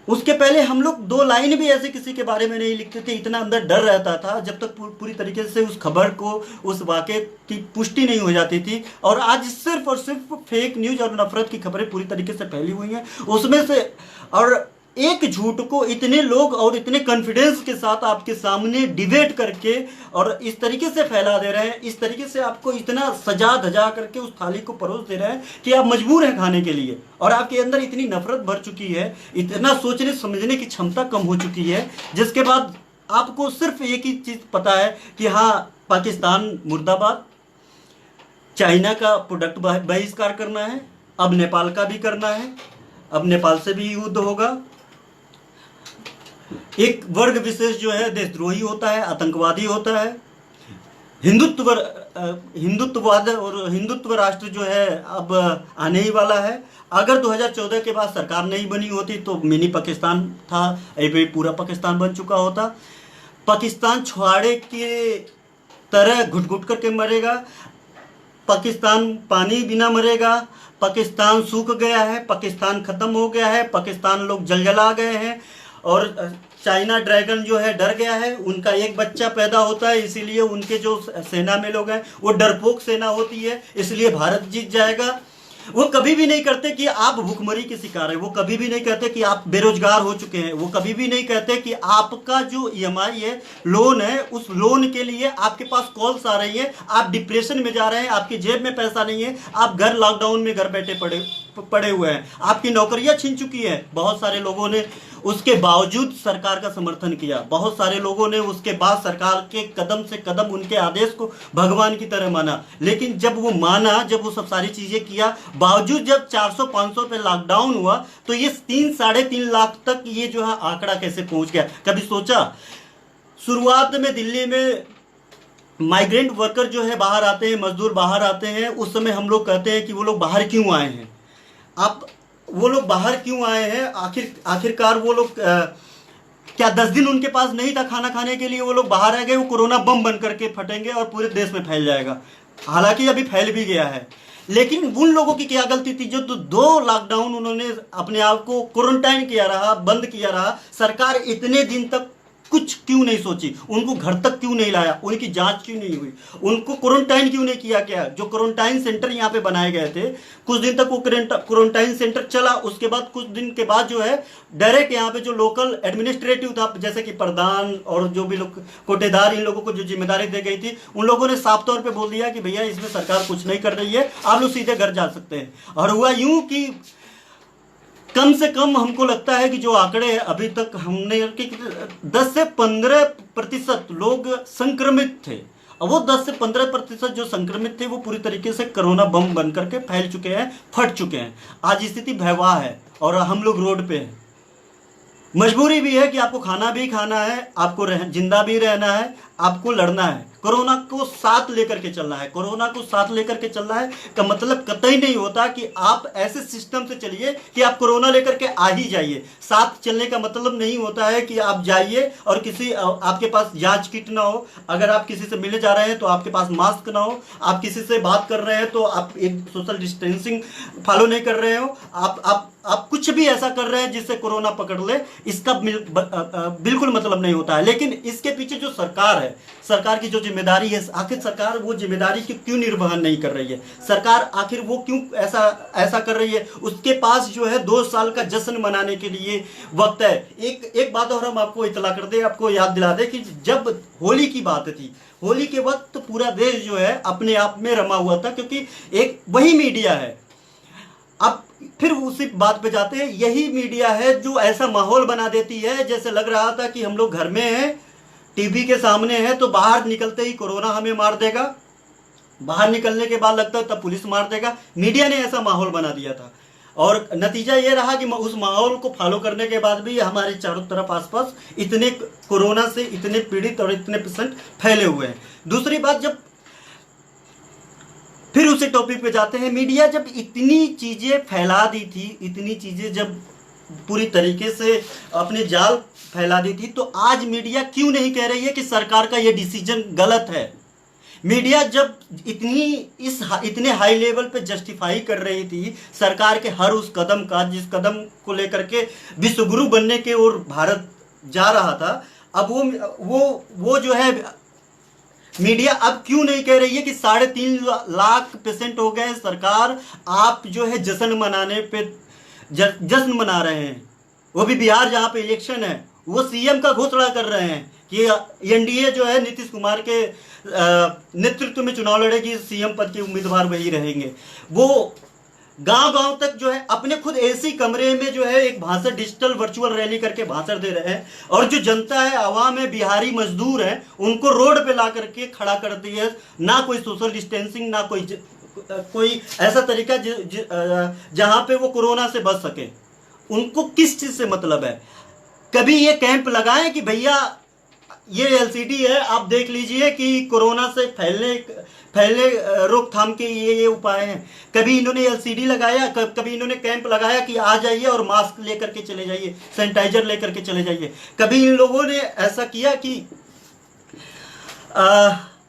उसके पहले हम लोग दो लाइन भी ऐसे किसी के बारे में नहीं लिखते थे, इतना अंदर डर रहता था जब तक पूरी तरीके से उस खबर को, उस वाक़े की पुष्टि नहीं हो जाती थी। और आज सिर्फ और सिर्फ फेक न्यूज़ और नफरत की खबरें पूरी तरीके से फैली हुई हैं उसमें से। और एक झूठ को इतने लोग और इतने कॉन्फिडेंस के साथ आपके सामने डिबेट करके और इस तरीके से फैला दे रहे हैं, इस तरीके से आपको इतना सजा धजा करके उस थाली को परोस दे रहे हैं कि आप मजबूर हैं खाने के लिए। और आपके अंदर इतनी नफरत भर चुकी है, इतना सोचने समझने की क्षमता कम हो चुकी है, जिसके बाद आपको सिर्फ एक ही चीज़ पता है कि हाँ, पाकिस्तान मुर्दाबाद, चाइना का प्रोडक्ट बहिष्कार करना है, अब नेपाल का भी करना है, अब नेपाल से भी युद्ध होगा। एक वर्ग विशेष जो है देशद्रोही होता है, आतंकवादी होता है, हिंदुत्ववाद और हिंदुत्व राष्ट्र जो है अब आने ही वाला है। अगर 2014 के बाद सरकार नहीं बनी होती तो मिनी पाकिस्तान था, अभी पूरा पाकिस्तान बन चुका होता। पाकिस्तान छुआड़े के तरह घुट घुट करके मरेगा, पाकिस्तान पानी बिना मरेगा, पाकिस्तान सूख गया है, पाकिस्तान खत्म हो गया है, पाकिस्तान लोग जलजला गए हैं। और चाइना ड्रैगन जो है डर गया है, उनका एक बच्चा पैदा होता है, इसीलिए उनके जो सेना में लोग हैं वो डरपोक सेना होती है, इसलिए भारत जीत जाएगा। वो कभी भी नहीं करते कि आप भूखमरी के शिकार हैं, वो कभी भी नहीं कहते कि आप बेरोजगार हो चुके हैं, वो कभी भी नहीं कहते कि आपका जो EMI है, लोन है, उस लोन के लिए आपके पास कॉल्स आ रही है, आप डिप्रेशन में जा रहे हैं, आपकी जेब में पैसा नहीं है, आप घर लॉकडाउन में घर बैठे पड़े हुए हैं, आपकी नौकरियां छिन चुकी है। बहुत सारे लोगों ने उसके बावजूद सरकार का समर्थन किया, बहुत सारे लोगों ने उसके बाद सरकार के कदम से कदम उनके आदेश को भगवान की तरह माना। लेकिन जब वो माना, जब वो सब सारी चीजें किया, बावजूद जब 400-500 पे लॉकडाउन हुआ तो ये 3-3.5 लाख तक ये जो है आंकड़ा कैसे पहुंच गया? कभी सोचा? शुरुआत में दिल्ली में माइग्रेंट वर्कर जो है बाहर आते हैं, मजदूर बाहर आते हैं, उस समय हम लोग कहते हैं कि वो लोग बाहर क्यों आए हैं, वो लोग बाहर क्यों आए हैं? आखिरकार वो लोग क्या 10 दिन उनके पास नहीं था खाना खाने के लिए, वो लोग बाहर आ गए, वो कोरोना बम बन करके फटेंगे और पूरे देश में फैल जाएगा। हालांकि अभी फैल भी गया है, लेकिन उन लोगों की क्या गलती थी जो 2 लॉकडाउन उन्होंने अपने आप को क्वारंटाइन किया रहा, बंद किया रहा। सरकार इतने दिन तक कुछ क्यों नहीं सोची? उनको घर तक क्यों नहीं लाया? उनकी जांच क्यों नहीं हुई? उनको क्वारंटाइन क्यों नहीं किया गया? जो क्वारंटाइन सेंटर यहाँ पे बनाए गए थे, कुछ दिन तक वो क्वारंटाइन सेंटर चला, उसके बाद कुछ दिन के बाद जो है डायरेक्ट यहाँ पे जो लोकल एडमिनिस्ट्रेटिव था, जैसे कि प्रधान और जो भी लोग कोटेदार, इन लोगों को जो जिम्मेदारी दी गई थी, उन लोगों ने साफ तौर पर बोल दिया कि भैया इसमें सरकार कुछ नहीं कर रही है, आप लोग सीधे घर जा सकते हैं। और हुआ यूं कि कम से कम हमको लगता है कि जो आंकड़े अभी तक हमने 10 से 15% लोग संक्रमित थे, और वो 10 से 15% जो संक्रमित थे वो पूरी तरीके से कोरोना बम बन करके फैल चुके हैं, फट चुके हैं। आज स्थिति भयावह है और हम लोग रोड पे हैं। मजबूरी भी है कि आपको खाना भी खाना है, आपको जिंदा भी रहना है, आपको लड़ना है, कोरोना को साथ लेकर के चलना है। कोरोना को साथ लेकर के चलना है का मतलब कतई नहीं होता कि आप ऐसे सिस्टम से चलिए कि आप कोरोना लेकर के आ ही जाइए। साथ चलने का मतलब नहीं होता है कि आप जाइए और किसी आपके पास जांच किट ना हो, अगर आप किसी से मिलने जा रहे हैं तो आपके पास मास्क ना हो, आप किसी से बात कर रहे हैं तो आप एक सोशल डिस्टेंसिंग फॉलो नहीं कर रहे हो, आप कुछ भी ऐसा कर रहे हैं जिससे कोरोना पकड़ ले, इसका बिल्कुल मतलब नहीं होता है। लेकिन इसके पीछे जो सरकार है, सरकार की जो जिम्मेदारी है, आखिर सरकार वो जिम्मेदारी की क्यों निर्वहन नहीं कर रही है? सरकार आखिर वो क्यों ऐसा कर रही है? उसके पास जो है 2 साल का जश्न मनाने के लिए वक्त है। एक बात और हम आपको इतला कर दे, आपको याद दिला दे कि जब होली की बात थी, होली के वक्त पूरा देश जो है अपने आप में रमा हुआ था, क्योंकि एक वही मीडिया है। अब फिर उसी बात पे जाते हैं, यही मीडिया है जो ऐसा माहौल बना देती है जैसे लग रहा था कि हम लोग घर में हैं, टीवी के सामने हैं, तो बाहर निकलते ही कोरोना हमें मार देगा, बाहर निकलने के बाद लगता है तब पुलिस मार देगा। मीडिया ने ऐसा माहौल बना दिया था और नतीजा ये रहा कि उस माहौल को फॉलो करने के बाद भी हमारे चारों तरफ आसपास इतने कोरोना से इतने पीड़ित और इतने पेशेंट फैले हुए हैं। दूसरी बात, जब फिर उसी टॉपिक पे जाते हैं, मीडिया जब इतनी चीजें फैला दी थी, इतनी चीजें जब पूरी तरीके से अपने जाल फैला दी थी, तो आज मीडिया क्यों नहीं कह रही है कि सरकार का यह डिसीजन गलत है? मीडिया जब इतने हाई लेवल पे जस्टिफाई कर रही थी सरकार के हर उस कदम का, जिस कदम को लेकर के विश्वगुरु बनने के ओर भारत जा रहा था, अब वो जो है मीडिया अब क्यों नहीं कह रही है कि 3.5 लाख पेशेंट हो गए, सरकार आप जो है जश्न मनाने पे जश्न मना रहे हैं, वो भी बिहार जहां पे इलेक्शन है, वो सीएम का घोषणा कर रहे हैं कि एनडीए जो है नीतीश कुमार के नेतृत्व में चुनाव लड़ेगी, सीएम पद के उम्मीदवार वही रहेंगे। वो गांव गांव तक जो है अपने खुद एसी कमरे में जो है एक भाषण, डिजिटल वर्चुअल रैली करके भाषण दे रहे हैं, और जो जनता है, आवाम है, बिहारी मजदूर है, उनको रोड पे ला करके खड़ा कर दिया है। ना कोई सोशल डिस्टेंसिंग, ना कोई ऐसा तरीका जहां पे वो कोरोना से बच सके। उनको किस चीज से मतलब है? कभी ये कैंप लगाएं कि भैया ये एलसीडी है, आप देख लीजिए कि कोरोना से फैलने रोकथाम के ये उपाय हैं। कभी इन्होंने एलसीडी लगाया, कभी इन्होंने कैंप लगाया कि आ जाइए और मास्क लेकर के चले जाइए, सैनिटाइजर लेकर के चले जाइए। कभी इन लोगों ने ऐसा किया कि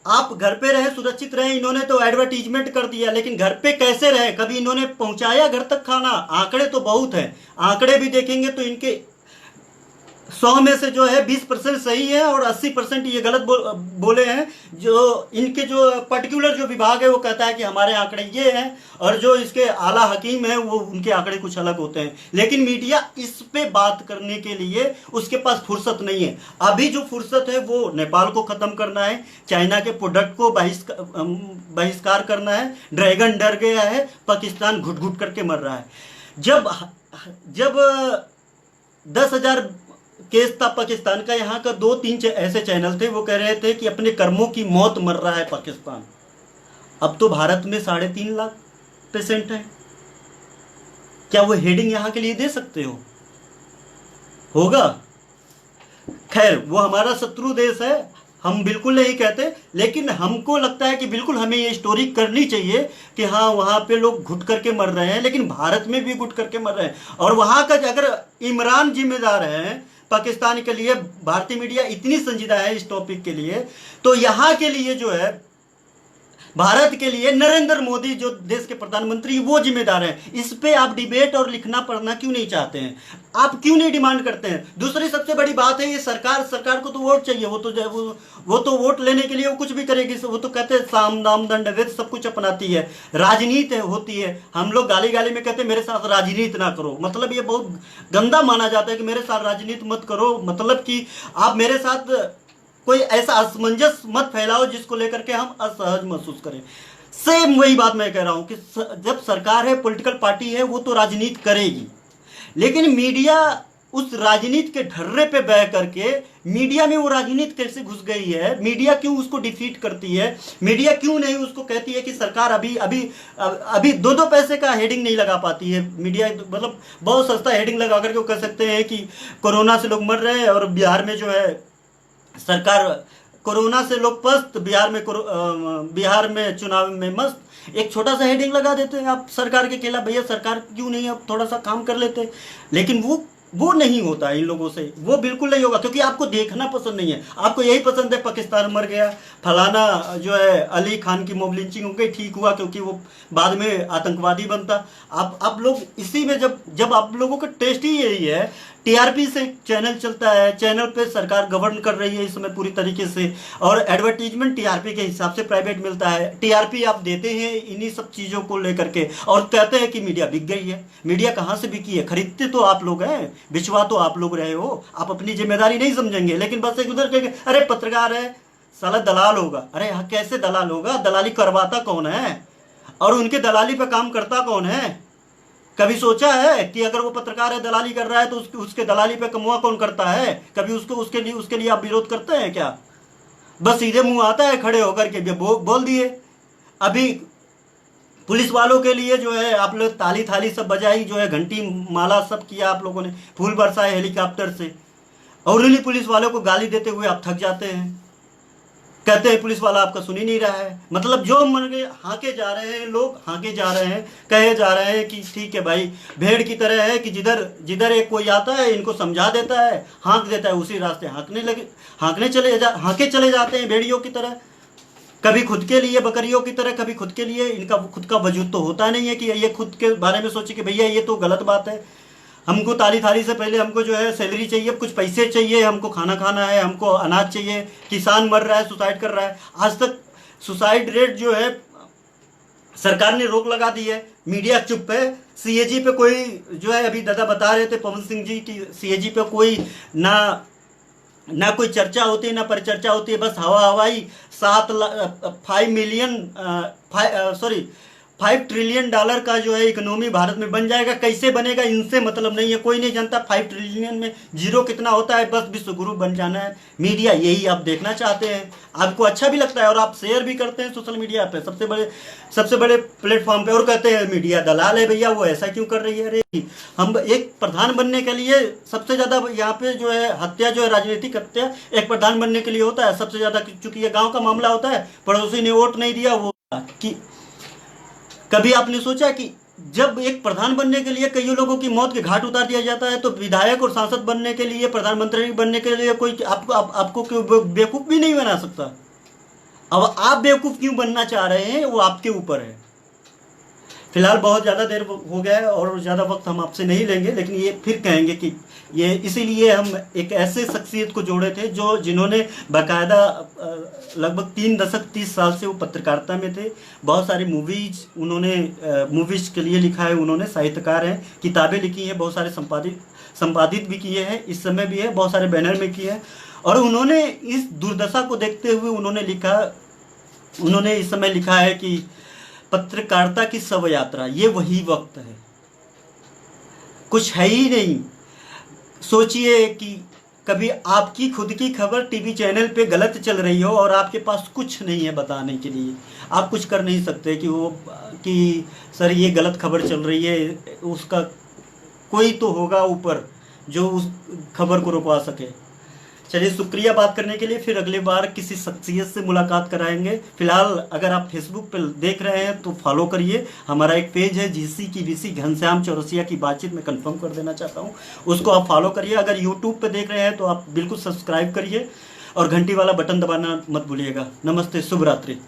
आप घर पे रहे, सुरक्षित रहे, इन्होंने तो एडवर्टीजमेंट कर दिया, लेकिन घर पे कैसे रहे? कभी इन्होंने पहुंचाया घर तक खाना? आंकड़े तो बहुत हैं, आंकड़े भी देखेंगे तो इनके 100 में से जो है 20% सही है और 80% ये गलत बोले हैं। जो इनके जो पर्टिकुलर जो विभाग है वो कहता है कि हमारे आंकड़े ये हैं, और जो इसके आला हकीम है वो उनके आंकड़े कुछ अलग होते हैं। लेकिन मीडिया इस पे बात करने के लिए उसके पास फुर्सत नहीं है। अभी जो फुर्सत है वो नेपाल को खत्म करना है, चाइना के प्रोडक्ट को बहिष्कार करना है, ड्रैगन डर गया है, पाकिस्तान घुट घुट करके मर रहा है। जब 10,000 केस था पाकिस्तान का, यहाँ का 2-3 ऐसे चैनल थे, वो कह रहे थे कि अपने कर्मों की मौत मर रहा है पाकिस्तान। अब तो भारत में 3.5 लाख पेशेंट हैं। क्या वो हेडिंग यहाँ के लिए दे सकते हो? होगा? खैर, वो हमारा शत्रु देश है, हम बिल्कुल नहीं कहते, लेकिन हमको लगता है कि बिल्कुल हमें ये स्टोरी करनी चाहिए कि हाँ वहाँ पे लोग घुट करके मर रहे हैं, लेकिन भारत में भी घुट करके मर रहे हैं। और वहाँ का अगर इमरान जिम्मेदार है पाकिस्तान के लिए, भारतीय मीडिया इतनी संजीदा है इस टॉपिक के लिए, तो यहाँ के लिए जो है भारत के लिए नरेंद्र मोदी जो देश के प्रधानमंत्री वो जिम्मेदार हैं। इस पे आप डिबेट और लिखना पढ़ना क्यों नहीं चाहते हैं? आप क्यों नहीं डिमांड करते हैं? दूसरी सबसे बड़ी बात है ये सरकार को तो वोट चाहिए, वो तो वोट लेने के लिए वो कुछ भी करेगी। वो तो कहते हैं साम दाम दंड भेद सब कुछ अपनाती है, राजनीति होती है। हम लोग गाली गाली में कहते हैं मेरे साथ राजनीति ना करो, मतलब ये बहुत गंदा माना जाता है कि मेरे साथ राजनीति मत करो, मतलब कि आप मेरे साथ कोई ऐसा असमंजस मत फैलाओ जिसको लेकर के हम असहज महसूस करें। सेम वही बात मैं कह रहा हूं कि जब सरकार है, पॉलिटिकल पार्टी है, वो तो राजनीति करेगी, लेकिन मीडिया उस राजनीति के ढर्रे पे बह करके मीडिया में वो राजनीति कैसे घुस गई है, मीडिया क्यों उसको डिफीट करती है, मीडिया क्यों नहीं उसको कहती है कि सरकार अभी अभी अभी 2-2 पैसे का हेडिंग नहीं लगा पाती है मीडिया, मतलब बहुत सस्ता हेडिंग लगा करके वो कह सकते हैं कि कोरोना से लोग मर रहे हैं और बिहार में जो है सरकार, कोरोना से लोग पस्त, बिहार में चुनाव में मस्त। एक छोटा सा हेडिंग लगा देते हैं आप सरकार के खिलाफ, भैया सरकार क्यों नहीं अब थोड़ा सा काम कर लेते। लेकिन वो नहीं होता इन लोगों से, वो बिल्कुल नहीं होगा, क्योंकि आपको देखना पसंद नहीं है। आपको यही पसंद है पाकिस्तान मर गया, फलाना जो है अली खान की मॉब लिंचिंग हो गई, ठीक हुआ क्योंकि वो बाद में आतंकवादी बनता। आप लोग इसी में जब आप लोगों का टेस्ट ही यही है, टीआरपी से चैनल चलता है, चैनल पे सरकार गवर्न कर रही है इस समय पूरी तरीके से, और एडवर्टीजमेंट टीआरपी के हिसाब से प्राइवेट मिलता है। टीआरपी आप देते हैं इन्हीं सब चीज़ों को लेकर के, और कहते हैं कि मीडिया बिक गई है। मीडिया कहाँ से बिकी है? खरीदते तो आप लोग हैं, बिचवा तो आप लोग रहे हो। आप अपनी जिम्मेदारी नहीं समझेंगे, लेकिन बस एक उधर के अरे पत्रकार है साला दलाल होगा। अरे हाँ, कैसे दलाल होगा? दलाली करवाता कौन है और उनके दलाली पे काम करता कौन है? कभी सोचा है कि अगर वो पत्रकार है, दलाली कर रहा है, तो उसके दलाली पे कमुआ कौन करता है? कभी उसके लिए आप विरोध करते हैं क्या? बस सीधे मुंह आता है खड़े होकर के बोल दिए। अभी पुलिस वालों के लिए जो है आप लोग ताली थाली सब बजाई, जो है घंटी माला सब किया आप लोगों ने, फूल बरसाए हेलीकॉप्टर से, और उन्हीं पुलिस वालों को गाली देते हुए आप थक जाते हैं। कहते हैं पुलिस वाला आपका सुन ही नहीं रहा है। मतलब जो मन के हाके जा रहे हैं लोग, हाके जा रहे हैं, कहे जा रहे हैं कि ठीक है भाई, भेड़ की तरह है कि जिधर एक कोई आता है इनको समझा देता है, हाँक देता है, उसी रास्ते हाके चले जाते हैं भेड़ियों की तरह। कभी खुद के लिए बकरियों की तरह, कभी खुद के लिए। इनका खुद का वजूद तो होता नहीं है कि ये खुद के बारे में सोचे कि भैया ये तो गलत बात है, हमको ताली थाली से पहले हमको जो है सैलरी चाहिए, कुछ पैसे चाहिए, हमको खाना खाना है, हमको अनाज चाहिए। किसान मर रहा है, सुसाइड कर रहा है। आज तक सुसाइड रेट जो है सरकार ने रोक लगा दी है, मीडिया चुप है। सीएजी पे कोई जो है, अभी दादा बता रहे थे पवन सिंह जी की, सीएजी पे कोई ना कोई चर्चा होती है, ना परिचर्चा होती है, बस हवाई 5 ट्रिलियन डॉलर का जो है इकोनॉमी भारत में बन जाएगा। कैसे बनेगा इनसे मतलब नहीं है, कोई नहीं जानता। 5 ट्रिलियन में जीरो कितना होता है, बस विश्व गुरु बन जाना है। मीडिया यही आप देखना चाहते हैं, आपको अच्छा भी लगता है और आप शेयर भी करते हैं सोशल मीडिया पे, सबसे बड़े प्लेटफॉर्म पे, और कहते हैं मीडिया दलाल है भैया, वो ऐसा क्यों कर रही है। अरे हम एक प्रधान बनने के लिए सबसे ज़्यादा यहाँ पे जो है हत्या, जो है राजनीतिक हत्या एक प्रधान बनने के लिए होता है सबसे ज़्यादा, चूंकि ये गाँव का मामला होता है, पड़ोसी ने वोट नहीं दिया वो कि कभी आपने सोचा कि जब एक प्रधान बनने के लिए कई लोगों की मौत के घाट उतार दिया जाता है, तो विधायक और सांसद बनने के लिए, प्रधानमंत्री बनने के लिए कोई आपको बेवकूफ़ भी नहीं बना सकता। अब आप बेवकूफ़ क्यों बनना चाह रहे हैं वो आपके ऊपर है। फिलहाल बहुत ज़्यादा देर हो गया है और ज़्यादा वक्त हम आपसे नहीं लेंगे, लेकिन ये फिर कहेंगे कि ये इसीलिए हम एक ऐसे शख्सियत को जोड़े थे जिन्होंने बाकायदा लगभग 3 दशक 30 साल से वो पत्रकारिता में थे। बहुत सारी मूवीज़ के लिए लिखा है उन्होंने, साहित्यकार हैं, किताबें लिखी हैं, बहुत सारे संपादित भी किए हैं, इस समय भी है, बहुत सारे बैनर में किए हैं। और उन्होंने इस दुर्दशा को देखते हुए उन्होंने इस समय लिखा है कि पत्रकारिता की शव यात्रा, ये वही वक्त है, कुछ है ही नहीं। सोचिए कि कभी आपकी खुद की खबर टीवी चैनल पे गलत चल रही हो और आपके पास कुछ नहीं है बताने के लिए, आप कुछ कर नहीं सकते कि सर ये गलत खबर चल रही है, उसका कोई तो होगा ऊपर जो उस खबर को रुकवा सके। चलिए, शुक्रिया बात करने के लिए। फिर अगली बार किसी शख्सियत से मुलाकात कराएंगे। फिलहाल अगर आप फेसबुक पर देख रहे हैं तो फॉलो करिए, हमारा एक पेज है जीसी की बीसी घनश्याम चौरसिया की बातचीत में कंफर्म कर देना चाहता हूं, उसको आप फॉलो करिए। अगर यूट्यूब पे देख रहे हैं तो आप बिल्कुल सब्सक्राइब करिए और घंटी वाला बटन दबाना मत भूलिएगा। नमस्ते, शुभ रात्रि।